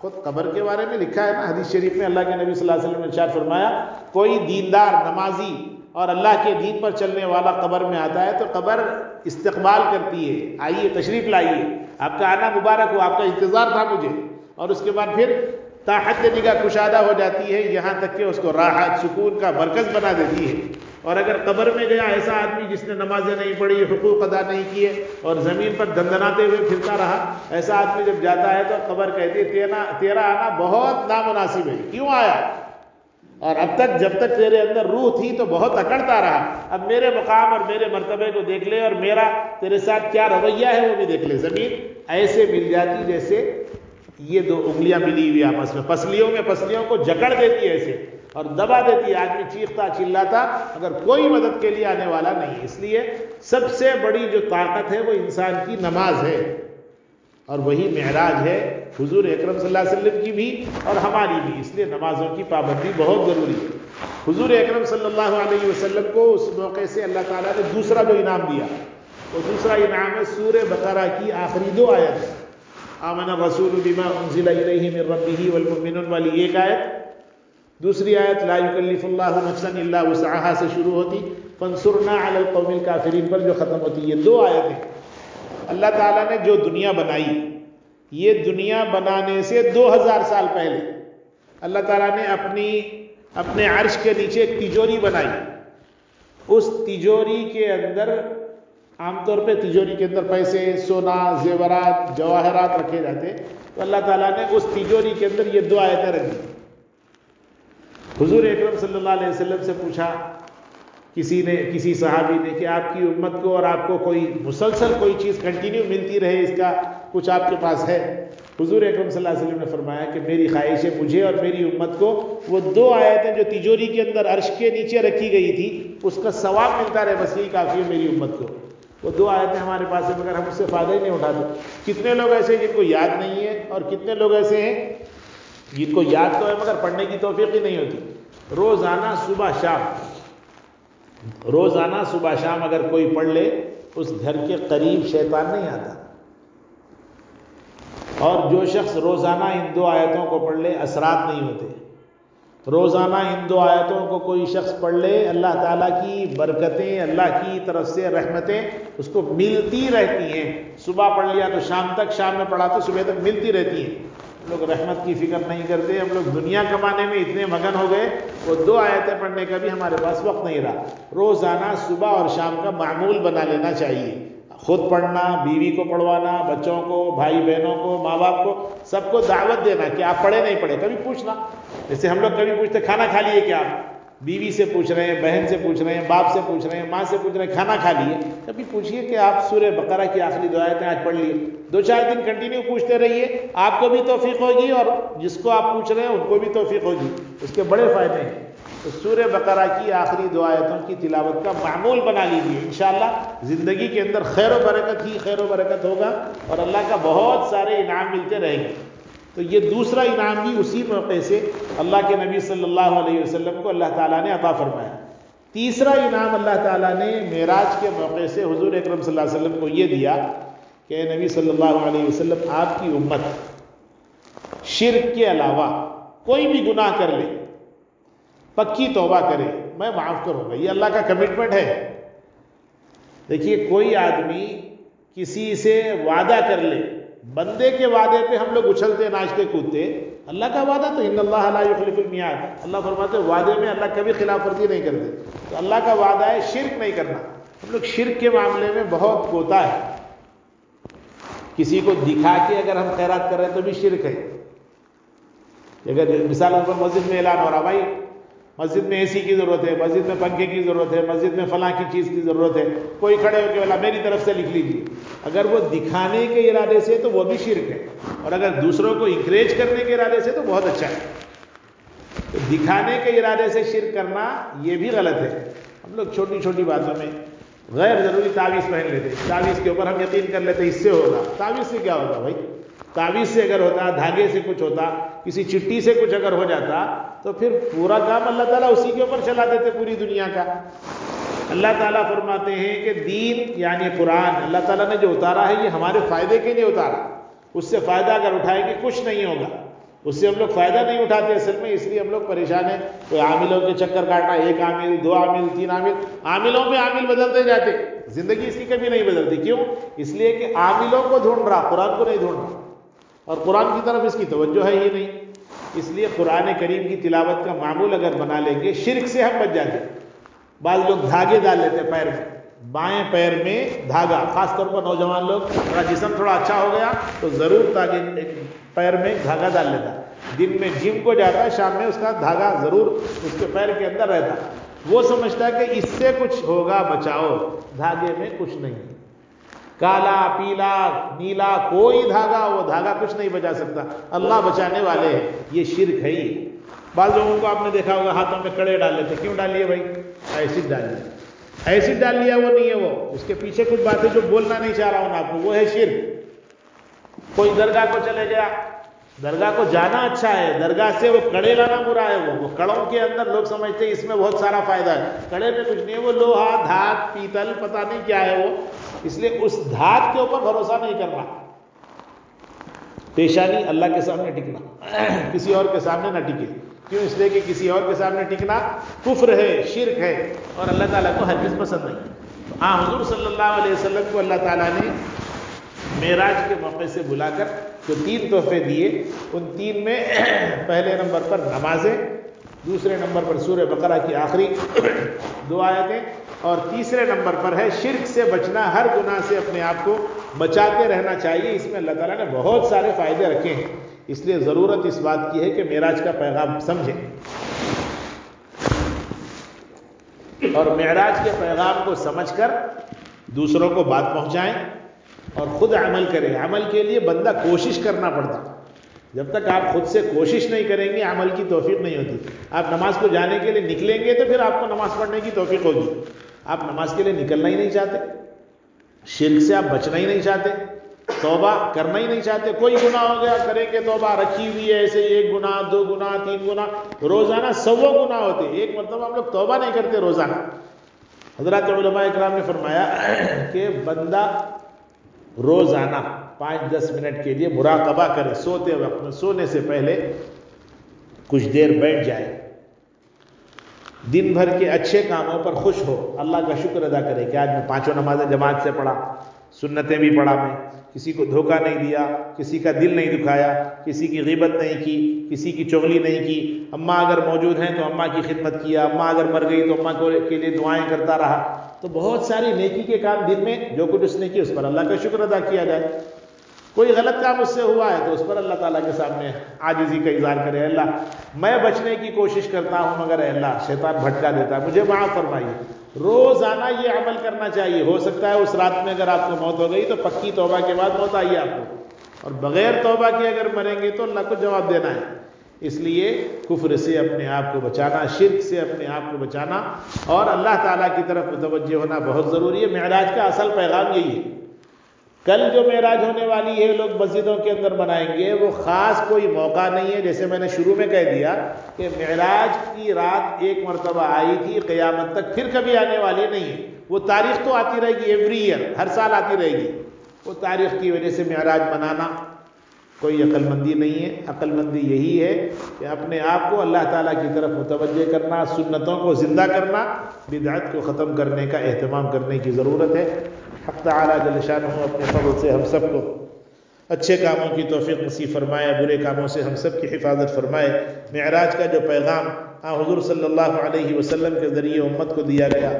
خود قبر کے بارے میں لکھا ہے نا حدیث شریف میں, اللہ کے نبی صلی اللہ علیہ وسلم نے ارشاد فرمایا کوئی دیندار, نمازی اور اللہ کے دین پر چلنے والا قبر میں آتا ہے تو قبر استقبال کرتی ہے, آئیے تشریف لائیے, آپ کا آنا مبارک ہو, آپ کا انتظار تھا مجھے. اور اس کے بعد پھر تاحت نگاہ کشادہ ہو جاتی ہے, یہاں تک کہ اس کو راحت سکون کا مرکز بنا دیتی ہے. اور اگر قبر میں گیا ایسا آدمی جس نے نمازیں نہیں پڑھی, حقوق ادا نہیں کیے, اور زمین پر دندناتے ہوئے پھرتا رہا, ایسا آدمی جب جاتا ہے تو قبر کہتی ہے تیرا آنا بہت نامناسب ہے, کیوں آیا؟ اور اب تک جب تک تیرے اندر روح تھی تو بہت اکڑتا رہا, اب میرے مقام اور میرے مرتبے کو دیکھ لے, اور میرا تیرے ساتھ کیا رویہ ہے وہ بھی دیکھ لے. زمین ایسے مل جاتی جیسے یہ 2 انگلیاں ملی ہوئی آپس میں, پسلیوں کو جکڑ دیتی ہے ایسے اور دبا دیتی ہے. آدمی چیختا چلاتا, اگر کوئی مدد کے لیے آنے والا نہیں. اس لیے سب سے بڑی جو طاقت ہے وہ انسان کی نماز ہے, اور وہی معراج ہے حضور اکرم صلی اللہ علیہ وسلم کی بھی اور ہماری بھی. اس لیے نمازوں کی پابندی بہت ضروری ہے. حضور اکرم صلی اللہ علیہ وسلم کو اس موقع سے اللہ تعالیٰ نے دوسرا جو انعام دیا, وہ دوسرا انعام ہے سورہ بقرہ کی آخری 2 آیت. آمن الرسول بما انزل الیہ من ربہ والمؤمنون والی ایک آیت، دوسری آیت لا یکلف اللہ نفسا الا وسعها سے شروع ہوتی، فانصرنا علی القوم الکافرین پر جو ختم ہوتی. یہ دو آیتیں اللہ تعالیٰ نے جو دنیا بنائی، یہ دنیا بنانے سے 2000 سال پہلے اللہ تعالیٰ نے اپنے عرش کے نیچے ایک تجوری بنائی. اس تجوری کے اندر عام طور پہ تجوری کے اندر پیسے، سونا، زیورات، جواہرات رکھے جاتے، تو اللہ تعالیٰ نے اس تجوری کے اندر یہ دو آیتیں رکھ دی. حضور اکرم صلی اللہ علیہ وسلم سے پوچھا کسی صحابی نے کہ آپ کی امت کو اور آپ کو کوئی مسلسل کوئی چیز کنٹینیو ملتی رہے، اس کا کچھ آپ کے پاس ہے؟ حضور اکرم صلی اللہ علیہ وسلم نے فرمایا کہ میری خواہش ہے مجھے اور میری امت کو وہ دو آیتیں جو تجوری کے اندر عرش کے نیچے رکھی گئی تھی اس کا ثواب ملتا رہے، بس یہی کافی ہے میری امت کو. وہ دو آیتیں ہمارے پاس ہیں مگر ہم اس سے فائدہ ہی نہیں اٹھاتے. کتنے لوگ ایسے ہیں جن کو یاد نہیں ہے، اور کتنے لوگ ایسے ہیں جن کو یاد تو ہے مگر پڑھنے کی توفیق ہی نہیں ہوتی. روزانہ صبح شام اگر کوئی پڑھ لے، اس گھر کے قریب شیطان نہیں آتا. اور جو شخص روزانہ ان دو آیتوں کو پڑھ لے اثرات نہیں ہوتے. روزانہ ان دو آیتوں کو کوئی شخص پڑھ لے، اللہ تعالیٰ کی برکتیں، اللہ کی طرف سے رحمتیں اس کو ملتی رہتی ہیں. صبح پڑھ لیا تو شام تک، شام میں پڑھا تو صبح تک ملتی رہتی ہیں. ہم لوگ رحمت کی فکر نہیں کرتے، ہم لوگ دنیا کمانے میں اتنے مگن ہو گئے، وہ دو آیتیں پڑھنے کا بھی ہمارے پاس وقت نہیں رہا. روزانہ صبح اور شام کا معمول بنا لینا چاہیے. خود پڑھنا، بیوی کو پڑھوانا، بچوں کو، بھائی بہنوں کو، ماں باپ کو، سب کو دعوت دینا کہ آپ پڑھے نہیں پڑھے. کبھی پوچھنا، جیسے ہم لوگ کبھی پوچھتے کھانا کھا لیے کیا؟ آپ بیوی سے پوچھ رہے ہیں، بہن سے پوچھ رہے ہیں، باپ سے پوچھ رہے ہیں، ماں سے پوچھ رہے ہیں کھانا کھا لیے. کبھی پوچھیے کہ آپ سورہ بقرہ کی آخری دو آیتیں آج پڑھ لیے. 2-4 دن کنٹینیو پوچھتے رہیے، آپ کو بھی توفیق ہوگی اور جس کو آپ پوچھ رہے ہیں ان کو بھی توفیق ہوگی. اس کے بڑے فائدے ہیں. تو سورہ بقرہ کی آخری دو آیتوں کی تلاوت کا معمول بنا لیجیے. انشاءاللہ زندگی کے اندر خیر و برکت ہی خیر و برکت ہوگا اور اللہ کا بہت سارے انعام ملتے رہیں گے. تو یہ دوسرا انعام بھی اسی موقع سے اللہ کے نبی صلی اللہ علیہ وسلم کو اللہ تعالیٰ نے عطا فرمایا. تیسرا انعام اللہ تعالیٰ نے معراج کے موقع سے حضور اکرم صلی اللہ علیہ وسلم کو یہ دیا کہ اے نبی صلی اللہ علیہ وسلم، آپ کی امت شرک کے علاوہ کوئی بھی گناہ کر لے، پکی توبہ کرے، میں معاف کروں گا. یہ اللہ کا کمٹمنٹ ہے. دیکھیے کوئی آدمی کسی سے وعدہ کر لے، بندے کے وعدے پہ ہم لوگ اچھلتے ناچتے کودتے، اللہ کا وعدہ تو ان اللہ لا یخلف المیعاد، اللہ فرماتے وعدے میں اللہ کبھی خلاف ورزی نہیں کرتے. تو اللہ کا وعدہ ہے شرک نہیں کرنا. ہم لوگ شرک کے معاملے میں بہت کوتا ہے. کسی کو دکھا کے اگر ہم خیرات کر رہے ہیں تو بھی شرک ہے. اگر مثال پر مسجد میں اعلان ہو رہا، بھائی مسجد میں اے سی کی ضرورت ہے، مسجد میں پنکھے کی ضرورت ہے، مسجد میں فلاں کی چیز کی ضرورت ہے، کوئی کھڑے ہو کے بولا میری طرف سے لکھ لیجیے. اگر وہ دکھانے کے ارادے سے تو وہ بھی شرک ہے، اور اگر دوسروں کو انکریج کرنے کے ارادے سے تو بہت اچھا ہے. تو دکھانے کے ارادے سے شرک کرنا یہ بھی غلط ہے. ہم لوگ چھوٹی چھوٹی باتوں میں غیر ضروری تعویذ پہن لیتے، تعویذ کے اوپر ہم یقین کر لیتے اس سے ہوگا. تعویذ سے کیا ہوگا بھائی؟ تعویذ سے اگر ہوتا، دھاگے سے کچھ ہوتا، کسی چٹی سے کچھ اگر ہو جاتا تو پھر پورا کام اللہ تعالیٰ اسی کے اوپر چلا دیتے پوری دنیا کا. اللہ تعالیٰ فرماتے ہیں کہ دین یعنی قرآن اللہ تعالیٰ نے جو اتارا ہے یہ ہمارے فائدے کے لیے اتارا. اس سے فائدہ اگر اٹھائیں گے کچھ نہیں ہوگا. اس سے ہم لوگ فائدہ نہیں اٹھاتے اصل میں، اس لیے ہم لوگ پریشان ہیں. کوئی عاملوں کے چکر کاٹنا، 1 عامل 2 عامل 3 عامل، عاملوں پہ عامل بدلتے جاتے. زندگی اس کی کبھی نہیں بدلتی. کیوں؟ اس لیے کہ عاملوں کو ڈھونڈ رہا، قرآن کو نہیں ڈھونڈ رہا، اور قرآن کی طرف اس کی توجہ ہے ہی نہیں. اس لیے قرآن کریم کی تلاوت کا معمول اگر بنا لیں گے شرک سے ہم بچ جاتے. بعض لوگ دھاگے ڈال لیتے پیر میں، بائیں پیر میں دھاگا، خاص طور پر نوجوان لوگ، تھوڑا جسم تھوڑا اچھا ہو گیا تو ضرور پیر میں دھاگا ڈال لیتا. دن میں جم کو جاتا ہے، شام میں اس کا دھاگا ضرور اس کے پیر کے اندر رہتا. وہ سمجھتا ہے کہ اس سے کچھ ہوگا بچاؤ. دھاگے میں کچھ نہیں. کالا پیلا نیلا کوئی دھاگا، وہ دھاگا کچھ نہیں بچا سکتا. اللہ بچانے والے ہیں. یہ شرک ہے ہی. بعض لوگوں کو آپ نے دیکھا ہوگا ہاتھوں میں کڑے ڈال لیتے. کیوں ڈال لیے بھائی؟ ایسڈ ڈال لیا. ایسڈ ڈال لیا وہ نہیں ہے، وہ اس کے پیچھے کچھ باتیں جو بولنا نہیں چاہ رہا ہوں آپ کو، وہ ہے شرک. کوئی درگاہ کو چلے گیا، درگاہ کو جانا اچھا ہے، درگاہ سے وہ کڑے لانا برا ہے. وہ کڑوں کے اندر لوگ سمجھتے ہیں اس میں بہت سارا فائدہ ہے. کڑے میں کچھ نہیں ہے، وہ لوہا دھات پیتل پتہ نہیں کیا ہے وہ. اس لیے اس دھات کے اوپر بھروسہ نہیں کرنا. پیشانی اللہ کے سامنے ٹکنا، کسی اور کے سامنے نہ ٹکے. کیوں؟ اس لیے کہ کسی اور کے سامنے ٹکنا کفر ہے، شرک ہے، اور اللہ تعالیٰ کو ہرگز پسند نہیں. تو حضور صلی اللہ علیہ وسلم کو اللہ تعالیٰ نے معراج کے موقع سے بلا کر جو 3 تحفے دیے، ان 3 میں پہلے نمبر پر نمازیں، دوسرے نمبر پر سورہ بقرہ کی آخری 2 آیتیں، اور تیسرے نمبر پر ہے شرک سے بچنا. ہر گناہ سے اپنے آپ کو بچاتے رہنا چاہیے. اس میں اللہ تعالیٰ نے بہت سارے فائدے رکھے ہیں، اس لیے ضرورت اس بات کی ہے کہ معراج کا پیغام سمجھیں اور معراج کے پیغام کو سمجھ کر دوسروں کو بات پہنچائیں اور خود عمل کریں. عمل کے لیے بندہ کوشش کرنا پڑتا. جب تک آپ خود سے کوشش نہیں کریں گے عمل کی توفیق نہیں ہوتی. آپ نماز کو جانے کے لیے نکلیں گے تو پھر آپ کو نماز پڑھنے کی توفیق ہوگی. آپ نماز کے لیے نکلنا ہی نہیں چاہتے، شرک سے آپ بچنا ہی نہیں چاہتے، توبہ کرنا ہی نہیں چاہتے. کوئی گناہ ہو گیا کریں گے توبہ، رکھی ہوئی ہے ایسے 1 گناہ 2 گناہ 3 گناہ، روزانہ 100 گناہ ہوتے. ایک مرتبہ ہم لوگ توبہ نہیں کرتے روزانہ. حضرات علماء اکرام نے فرمایا کہ بندہ روزانہ 5-10 منٹ کے لیے مراقبہ کرے، سوتے وقت میں، سونے سے پہلے کچھ دیر بیٹھ جائے، دن بھر کے اچھے کاموں پر خوش ہو، اللہ کا شکر ادا کرے کہ آج میں 5 نمازیں جماعت سے پڑھا، سنتیں بھی پڑھا، میں کسی کو دھوکہ نہیں دیا، کسی کا دل نہیں دکھایا، کسی کی غیبت نہیں کی، کسی کی چغلی نہیں کی. اماں اگر موجود ہیں تو اماں کی خدمت کیا، اماں اگر مر گئی تو اماں کے لیے دعائیں کرتا رہا. تو بہت ساری نیکی کے کام دن میں جو کچھ اس نے کی اس پر اللہ کا شکر ادا کیا جائے. کوئی غلط کام اس سے ہوا ہے تو اس پر اللہ تعالیٰ کے سامنے عاجزی کا اظہار کرے، اللہ میں بچنے کی کوشش کرتا ہوں مگر اے اللہ شیطان بھٹکا دیتا ہے، مجھے معاف فرمائیے. روزانہ یہ عمل کرنا چاہیے. ہو سکتا ہے اس رات میں اگر آپ کو موت ہو گئی تو پکی توبہ کے بعد موت آئی آپ کو، اور بغیر توبہ کے اگر مریں گے تو اللہ کو جواب دینا ہے. اس لیے کفر سے اپنے آپ کو بچانا، شرک سے اپنے آپ کو بچانا اور اللہ تعالیٰ کی طرف متوجہ ہونا بہت ضروری ہے. معراج کا اصل پیغام یہی ہے. کل جو معراج ہونے والی ہے لوگ مسجدوں کے اندر منائیں گے، وہ خاص کوئی موقع نہیں ہے. جیسے میں نے شروع میں کہہ دیا کہ معراج کی رات ایک مرتبہ آئی تھی، قیامت تک پھر کبھی آنے والی نہیں ہے. وہ تاریخ تو آتی رہے گی، ایوری ایئر، ہر سال آتی رہے گی. وہ تاریخ کی وجہ سے معراج منانا کوئی عقل مندی نہیں ہے. عقل مندی یہی ہے کہ اپنے آپ کو اللہ تعالیٰ کی طرف متوجہ کرنا، سنتوں کو زندہ کرنا، بدعت کو ختم کرنے کا اہتمام کرنے کی ضرورت ہے. حق تعالیٰ جل شانہ اپنے فضل سے ہم سب کو اچھے کاموں کی توفیق نصیب فرمائے، برے کاموں سے ہم سب کی حفاظت فرمائے. معراج کا جو پیغام حضور صلی اللہ علیہ وسلم کے ذریعے امت کو دیا گیا،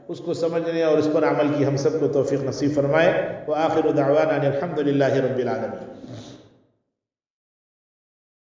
اس کو سمجھنے اور اس پر عمل کی ہم سب کو توفیق نصیب فرمائے. وآخر دعوانا الحمد للہ رب العالمین.